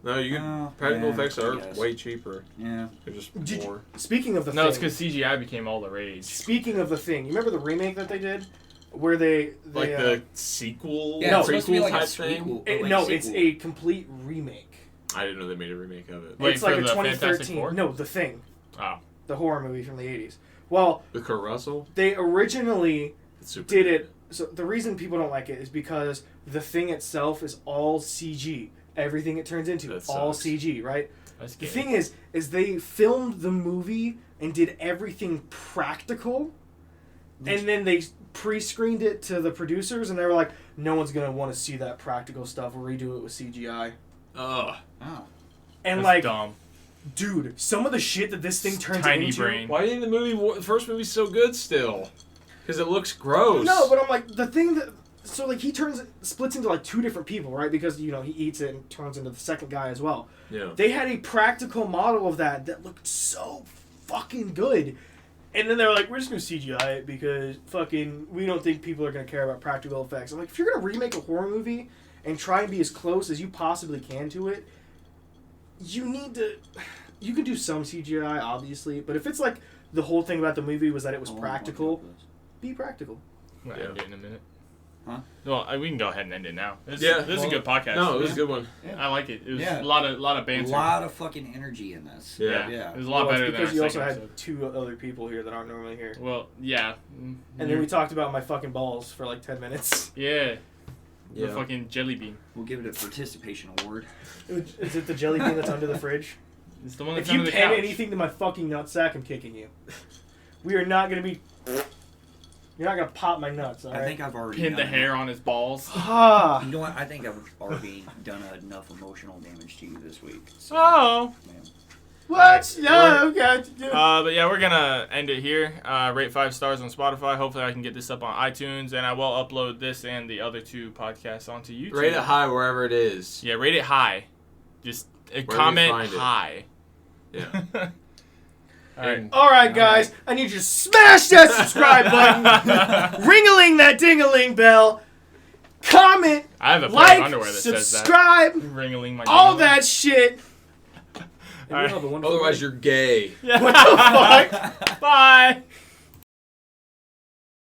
No, you Oh, practical yeah, effects I are guess. way cheaper. Yeah. They're just Did you- more. Speaking of the No, thing. it's because CGI became all the rage. Speaking of the thing, you remember the remake that they did? Where they Like the sequel, Yeah, No, it's supposed to be prequel like a type thing. sequel. it's a complete remake. I didn't know they made a remake of it. Wait, it's for like a the Fantastic 2013. Four? No, The Thing, Oh. the horror movie from the 80s. Well, With Kurt Russell. they originally It's super. did it. So the reason people don't like it is because The Thing itself is all CG. Everything it turns into, That all sucks. CG, right? That's The good. thing is they filmed the movie and did everything practical, and then they pre-screened it to the producers, and they were like, "No one's gonna want to see that practical stuff. We'll redo it with CGI." Ugh. Oh. And That's like, dumb. dude, some of the shit that this thing turns Tiny into. brain. Why didn't the first movie so good still? Because it looks gross. No, but I'm like the thing that. So like he splits into like two different people, right? Because he eats it and turns into the second guy as well. Yeah. They had a practical model of that looked so fucking good. And then they were like, we're just going to CGI it because fucking we don't think people are going to care about practical effects. I'm like, if you're going to remake a horror movie and try and be as close as you possibly can to it, you need to... You can do some CGI, obviously, but if it's like the whole thing about the movie was that it was practical, be practical. We'll Yeah. end it in a minute. Huh? Well, we can go ahead and end it now. This Yeah, is a well, good podcast. No, it was a good one. I like it. It was Yeah. a lot of A banter. lot of fucking energy in this. Yeah. Yeah. It was a lot Well, it's better than because our you also second had episode. two other people here that aren't normally here. Well, yeah. And then we talked about my fucking balls for like 10 minutes. Yeah. Yeah. The fucking jelly bean. We'll give it a participation award. Is it the jelly bean that's under the fridge? It's the one that's If you under the pin couch. anything to my fucking nutsack, I'm kicking you. We are not gonna be. You're not gonna pop my nuts, I alright? think I've already Pin the done hair on his balls. Ah. You know what? I think I've already done enough emotional damage to you this week. So, Oh. man. What? Alright, No, okay. But yeah, we're gonna end it here. Rate 5 stars on Spotify. Hopefully, I can get this up on iTunes, and I will upload this and the other 2 podcasts onto YouTube. Rate it high wherever it is. Yeah, rate it high. Just you comment find it. high. Yeah. All right. And- Alright, guys. I need you to smash that subscribe button. Ring-a-ling that ding-a-ling bell. Comment. I have a pair Like. of underwear that says Subscribe. that. Ring-a-ling my All ding-a-ling. that shit. All right. Otherwise, you're gay. Yeah. What the fuck? Bye.